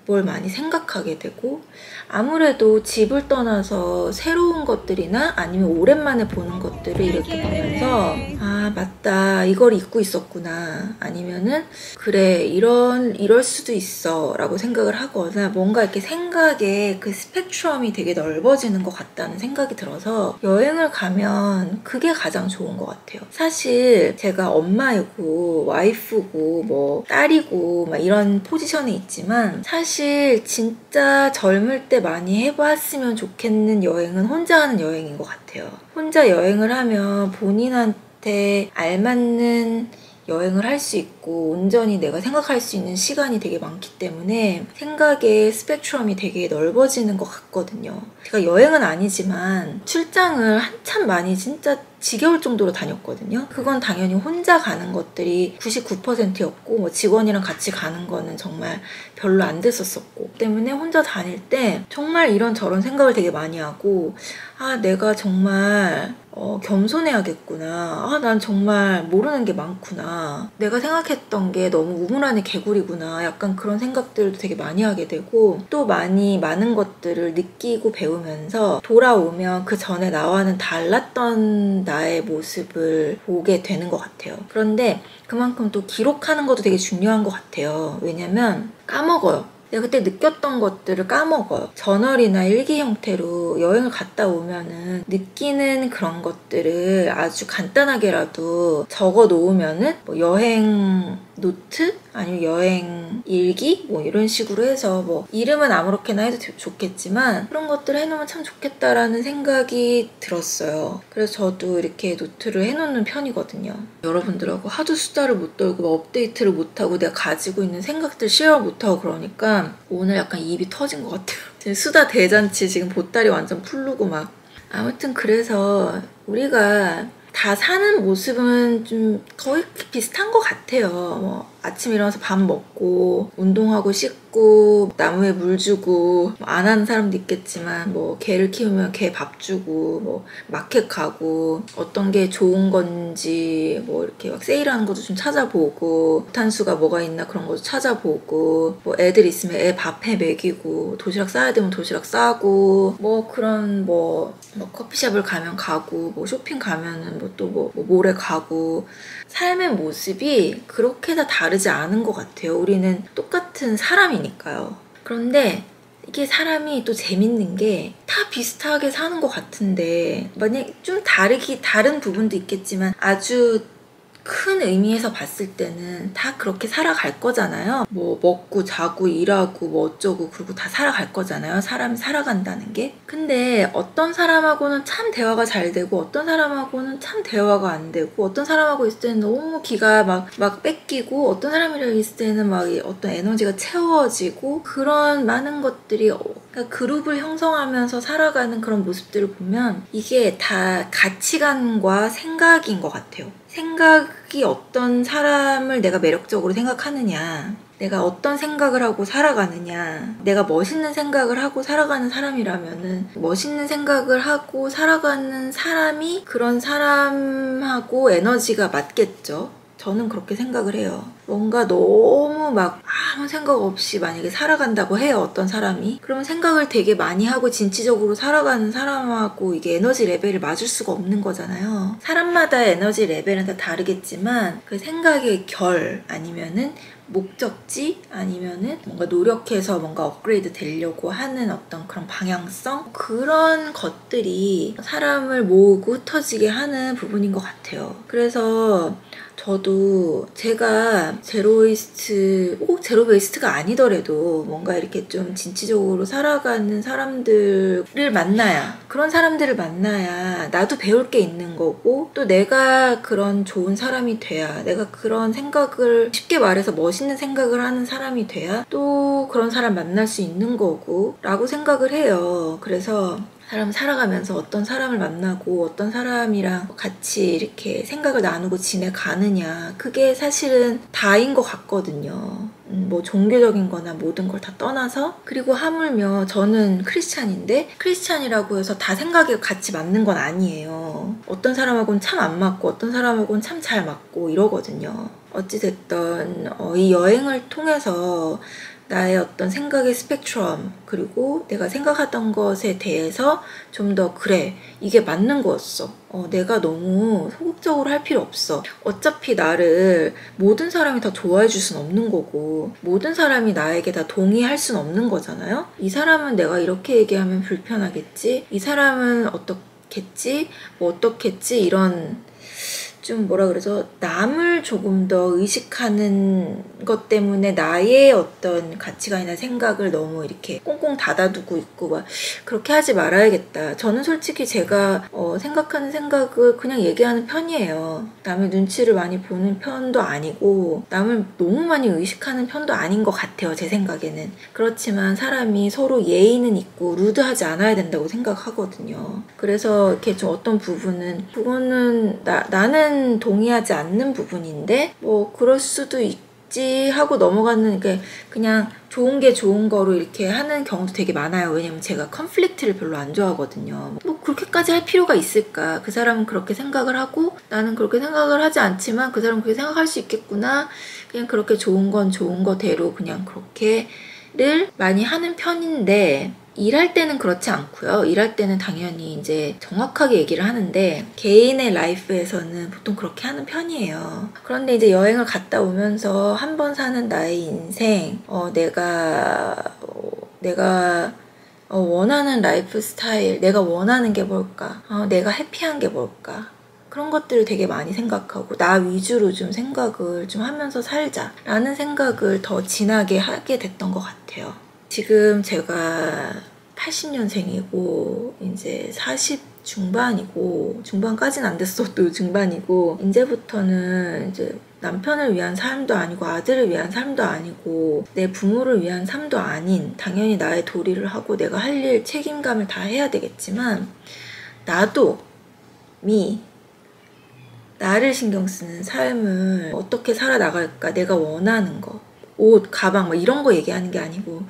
뭘 많이 생각하게 되고, 아무래도 집을 떠나서 새로운 것들이나 아니면 오랜만에 보는 것들을 이렇게 보면서 아 맞다, 이걸 잊고 있었구나, 아니면은 그래 이럴 수도 있어 라고 생각을 하거나, 뭔가 이렇게 생각의 그 스펙트럼이 되게 넓어지는 것 같다는 생각이 들어서 여행을 가면 그게 가장 좋은 것 같아요. 사실 제가 엄마이고 와이프고 뭐 딸이고 막 이런 포지션에 있지만, 사실 진짜 젊을 때 많이 해봤으면 좋겠는 여행은 혼자 하는 여행인 것 같아요. 혼자 여행을 하면 본인한테 알맞는 여행을 할 수 있고 온전히 내가 생각할 수 있는 시간이 되게 많기 때문에 생각의 스펙트럼이 되게 넓어지는 것 같거든요. 제가 여행은 아니지만 출장을 한참 많이 진짜 지겨울 정도로 다녔거든요. 그건 당연히 혼자 가는 것들이 99%였고 뭐 직원이랑 같이 가는 거는 정말 별로 안 됐었었고, 때문에 혼자 다닐 때 정말 이런저런 생각을 되게 많이 하고, 아 내가 정말 겸손해야겠구나, 아 난 정말 모르는 게 많구나, 내가 생각했던 게 너무 우물 안의 개구리구나, 약간 그런 생각들도 되게 많이 하게 되고, 또 많은 것들을 느끼고 배우면서 돌아오면 그 전에 나와는 달랐던 나의 모습을 보게 되는 것 같아요. 그런데 그만큼 또 기록하는 것도 되게 중요한 것 같아요. 왜냐면 까먹어요. 내가 그때 느꼈던 것들을 까먹어요. 저널이나 일기 형태로 여행을 갔다 오면은 느끼는 그런 것들을 아주 간단하게라도 적어 놓으면은 뭐 여행 노트? 아니면 여행 일기? 뭐 이런 식으로 해서 뭐 이름은 아무렇게나 해도 좋겠지만 그런 것들을 해놓으면 참 좋겠다라는 생각이 들었어요. 그래서 저도 이렇게 노트를 해놓는 편이거든요. 여러분들하고 하도 수다를 못 떨고 막 업데이트를 못하고 내가 가지고 있는 생각들 쉐어 못하고 그러니까 오늘 약간 입이 터진 것 같아요. 지금 수다 대잔치 지금 보따리 완전 풀르고 막. 아무튼 그래서 우리가 다 사는 모습은 좀 거의 비슷한 것 같아요. 뭐 아침 일어나서 밥 먹고 운동하고 씻고 나무에 물 주고, 뭐 안 하는 사람도 있겠지만 뭐 개를 키우면 개 밥 주고, 뭐 마켓 가고, 어떤 게 좋은 건지 뭐 이렇게 막 세일하는 것도 좀 찾아보고, 탄수가 뭐가 있나 그런 것도 찾아보고, 뭐 애들 있으면 애 밥해 먹이고, 도시락 싸야 되면 도시락 싸고, 뭐 그런 뭐 커피숍을 가면 가고, 뭐 쇼핑 가면은 뭐 또 뭐 몰에 가고, 삶의 모습이 그렇게 다 다르지 않은 것 같아요. 우리는 똑같은 사람이니까요. 그런데 이게 사람이 또 재밌는 게 다 비슷하게 사는 것 같은데, 만약 좀 다른 부분도 있겠지만 아주 큰 의미에서 봤을 때는 다 그렇게 살아갈 거잖아요. 뭐 먹고 자고 일하고 뭐 어쩌고 그러고 다 살아갈 거잖아요. 사람이 살아간다는 게. 근데 어떤 사람하고는 참 대화가 잘 되고 어떤 사람하고는 참 대화가 안 되고, 어떤 사람하고 있을 때는 너무 기가 막 뺏기고, 어떤 사람이랑 있을 때는 막 어떤 에너지가 채워지고, 그런 많은 것들이 그러니까 그룹을 형성하면서 살아가는 그런 모습들을 보면 이게 다 가치관과 생각인 것 같아요. 생각이 어떤 사람을 내가 매력적으로 생각하느냐, 내가 어떤 생각을 하고 살아가느냐, 내가 멋있는 생각을 하고 살아가는 사람이라면은 멋있는 생각을 하고 살아가는 사람이 그런 사람하고 에너지가 맞겠죠. 저는 그렇게 생각을 해요. 뭔가 너무 막 아무 생각 없이 만약에 살아간다고 해요, 어떤 사람이. 그러면 생각을 되게 많이 하고 진취적으로 살아가는 사람하고 이게 에너지 레벨을 맞을 수가 없는 거잖아요. 사람마다의 에너지 레벨은 다 다르겠지만 그 생각의 결 아니면은 목적지 아니면은 뭔가 노력해서 뭔가 업그레이드 되려고 하는 어떤 그런 방향성, 그런 것들이 사람을 모으고 흩어지게 하는 부분인 것 같아요. 그래서 저도 제가 제로웨이스트, 꼭 제로웨이스트가 아니더라도 뭔가 이렇게 좀 진취적으로 살아가는 사람들을 만나야, 그런 사람들을 만나야 나도 배울 게 있는 거고, 또 내가 그런 좋은 사람이 돼야, 내가 그런 생각을, 쉽게 말해서 멋있는 생각을 하는 사람이 돼야 또 그런 사람 만날 수 있는 거고 라고 생각을 해요. 그래서 사람 살아가면서 어떤 사람을 만나고 어떤 사람이랑 같이 이렇게 생각을 나누고 지내가느냐, 그게 사실은 다인 것 같거든요. 뭐 종교적인 거나 모든 걸 다 떠나서. 그리고 하물며 저는 크리스찬인데 크리스찬이라고 해서 다 생각이 같이 맞는 건 아니에요. 어떤 사람하고는 참 안 맞고 어떤 사람하고는 참 잘 맞고 이러거든요. 어찌됐든 이 여행을 통해서 나의 어떤 생각의 스펙트럼, 그리고 내가 생각하던 것에 대해서 좀 더 그래, 이게 맞는 거였어. 내가 너무 소극적으로 할 필요 없어. 어차피 나를 모든 사람이 다 좋아해 줄 순 없는 거고, 모든 사람이 나에게 다 동의할 순 없는 거잖아요. 이 사람은 내가 이렇게 얘기하면 불편하겠지, 이 사람은 어떻겠지, 뭐 어떻겠지, 이런 좀 뭐라 그러죠? 남을 조금 더 의식하는 것 때문에 나의 어떤 가치관이나 생각을 너무 이렇게 꽁꽁 닫아두고 있고 막 그렇게 하지 말아야겠다. 저는 솔직히 제가 생각하는 생각을 그냥 얘기하는 편이에요. 남의 눈치를 많이 보는 편도 아니고 남을 너무 많이 의식하는 편도 아닌 것 같아요, 제 생각에는. 그렇지만 사람이 서로 예의는 있고 루드하지 않아야 된다고 생각하거든요. 그래서 이렇게 좀 어떤 부분은 그거는 나는 동의하지 않는 부분인데 뭐 그럴 수도 있지 하고 넘어가는 게, 그냥 좋은 게 좋은 거로 이렇게 하는 경우도 되게 많아요. 왜냐면 제가 컨플릭트를 별로 안 좋아하거든요. 뭐 그렇게까지 할 필요가 있을까? 그 사람은 그렇게 생각을 하고 나는 그렇게 생각을 하지 않지만 그 사람은 그렇게 생각할 수 있겠구나. 그냥 그렇게 좋은 건 좋은 거대로 그냥 그렇게를 많이 하는 편인데, 일할 때는 그렇지 않고요. 일할 때는 당연히 이제 정확하게 얘기를 하는데 개인의 라이프에서는 보통 그렇게 하는 편이에요. 그런데 이제 여행을 갔다 오면서 한 번 사는 나의 인생, 내가 원하는 라이프 스타일, 내가 원하는 게 뭘까, 내가 해피한 게 뭘까, 그런 것들을 되게 많이 생각하고 나 위주로 좀 생각을 좀 하면서 살자라는 생각을 더 진하게 하게 됐던 것 같아요. 지금 제가 80년생이고 이제 40 중반이고, 중반까지는 안 됐어도 중반이고, 이제부터는 이제 남편을 위한 삶도 아니고 아들을 위한 삶도 아니고 내 부모를 위한 삶도 아닌, 당연히 나의 도리를 하고 내가 할 일 책임감을 다 해야 되겠지만 나도 나를 신경 쓰는 삶을 어떻게 살아나갈까, 내가 원하는 거, 옷, 가방 뭐 이런 거 얘기하는 게 아니고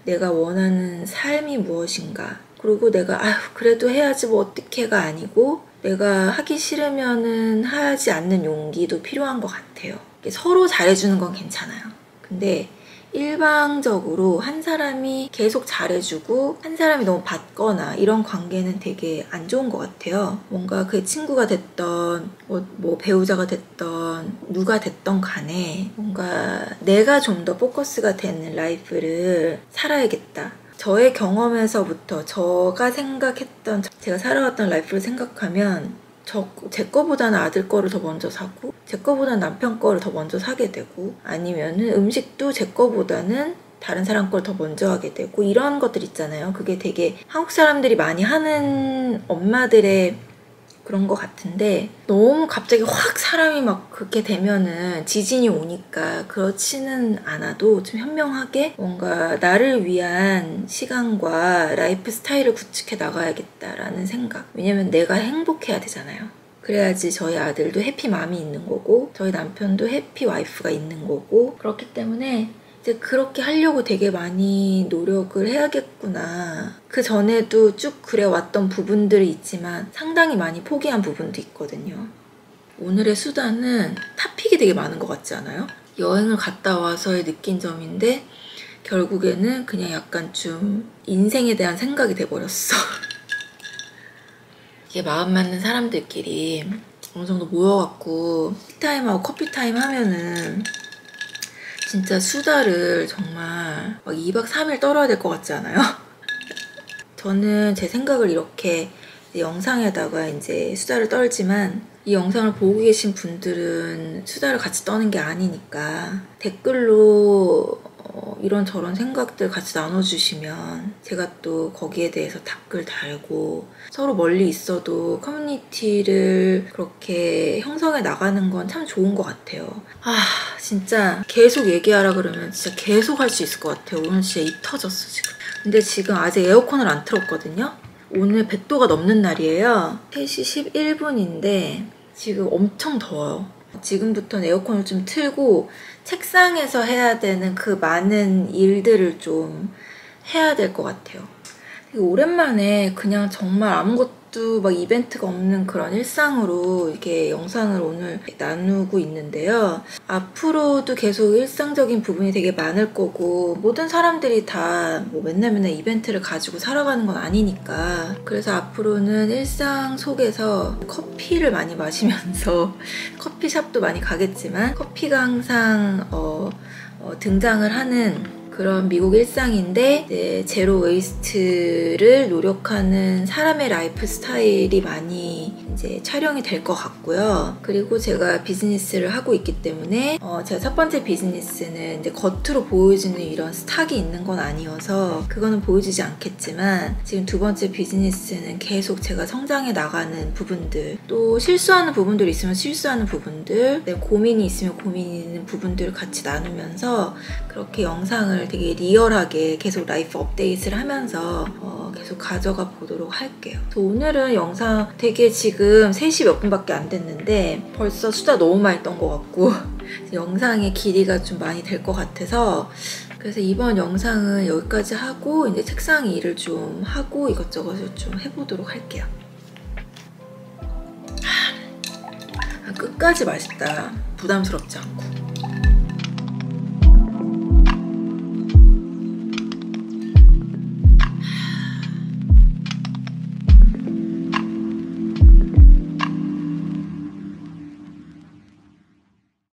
내가 원하는 삶이 무엇인가, 그리고 내가 그래도 해야지 뭐 어떻게가 아니고 내가 하기 싫으면은 하지 않는 용기도 필요한 것 같아요. 서로 잘해주는 건 괜찮아요. 근데 일방적으로 한 사람이 계속 잘해주고 한 사람이 너무 받거나 이런 관계는 되게 안 좋은 것 같아요. 뭔가 그게 친구가 됐던 뭐 배우자가 됐던 누가 됐던 간에 뭔가 내가 좀 더 포커스가 되는 라이프를 살아야겠다. 저의 경험에서부터 제가 생각했던, 제가 살아왔던 라이프를 생각하면 제 거보다는 아들 거를 더 먼저 사고 제 거보다는 남편 거를 더 먼저 사게 되고, 아니면은 음식도 제 거보다는 다른 사람 걸 더 먼저 하게 되고, 이런 것들 있잖아요. 그게 되게 한국 사람들이 많이 하는 엄마들의 그런 것 같은데, 너무 갑자기 확 사람이 막 그렇게 되면은 지진이 오니까 그렇지는 않아도 좀 현명하게 뭔가 나를 위한 시간과 라이프 스타일을 구축해 나가야겠다라는 생각. 왜냐면 내가 행복해야 되잖아요. 그래야지 저희 아들도 해피맘이 있는 거고 저희 남편도 해피 와이프가 있는 거고, 그렇기 때문에 이제 그렇게 하려고 되게 많이 노력을 해야겠구나. 그 전에도 쭉 그래왔던 부분들이 있지만 상당히 많이 포기한 부분도 있거든요. 오늘의 수다는 탑픽이 되게 많은 것 같지 않아요? 여행을 갔다 와서의 느낀 점인데 결국에는 그냥 약간 좀 인생에 대한 생각이 돼버렸어. 이게 마음 맞는 사람들끼리 어느 정도 모여갖고 티타임하고 커피타임 하면은 진짜 수다를 정말 막 2박 3일 떨어야 될 것 같지 않아요? 저는 제 생각을 이렇게 영상에다가 이제 수다를 떨지만 이 영상을 보고 계신 분들은 수다를 같이 떠는 게 아니니까 댓글로 이런저런 생각들 같이 나눠주시면 제가 또 거기에 대해서 댓글 달고 서로 멀리 있어도 커뮤니티를 그렇게 형성해 나가는 건 참 좋은 것 같아요. 진짜 계속 얘기하라 그러면 진짜 계속 할 수 있을 것 같아요. 오늘 진짜 입 터졌어 지금. 근데 지금 아직 에어컨을 안 틀었거든요. 오늘 100도가 넘는 날이에요. 3시 11분인데 지금 엄청 더워요. 지금부터는 에어컨을 좀 틀고 책상에서 해야 되는 그 많은 일들을 좀 해야 될 것 같아요. 오랜만에 그냥 정말 아무것도 막 이벤트가 없는 그런 일상으로 이렇게 영상을 오늘 나누고 있는데요. 앞으로도 계속 일상적인 부분이 되게 많을 거고 모든 사람들이 다 뭐 맨날 이벤트를 가지고 살아가는 건 아니니까 그래서 앞으로는 일상 속에서 커피를 많이 마시면서 커피숍도 많이 가겠지만 커피가 항상 등장을 하는 그런 미국 일상인데 제로 웨이스트를 노력하는 사람의 라이프 스타일이 많이 이제 촬영이 될 것 같고요. 그리고 제가 비즈니스를 하고 있기 때문에 제가 첫 번째 비즈니스는 이제 겉으로 보여지는 이런 스탁이 있는 건 아니어서 그거는 보여지지 않겠지만 지금 두 번째 비즈니스는 계속 제가 성장해 나가는 부분들 또 실수하는 부분들이 있으면 실수하는 부분들 고민이 있으면 고민이 있는 부분들을 같이 나누면서 그렇게 영상을 되게 리얼하게 계속 라이프 업데이트를 하면서 계속 가져가 보도록 할게요. 오늘은 영상 되게 지금 3시 몇 분밖에 안 됐는데 벌써 수다 너무 많이 떤 것 같고 영상의 길이가 좀 많이 될 것 같아서 그래서 이번 영상은 여기까지 하고 이제 책상 일을 좀 하고 이것저것을 좀 해보도록 할게요. 끝까지 맛있다. 부담스럽지 않고.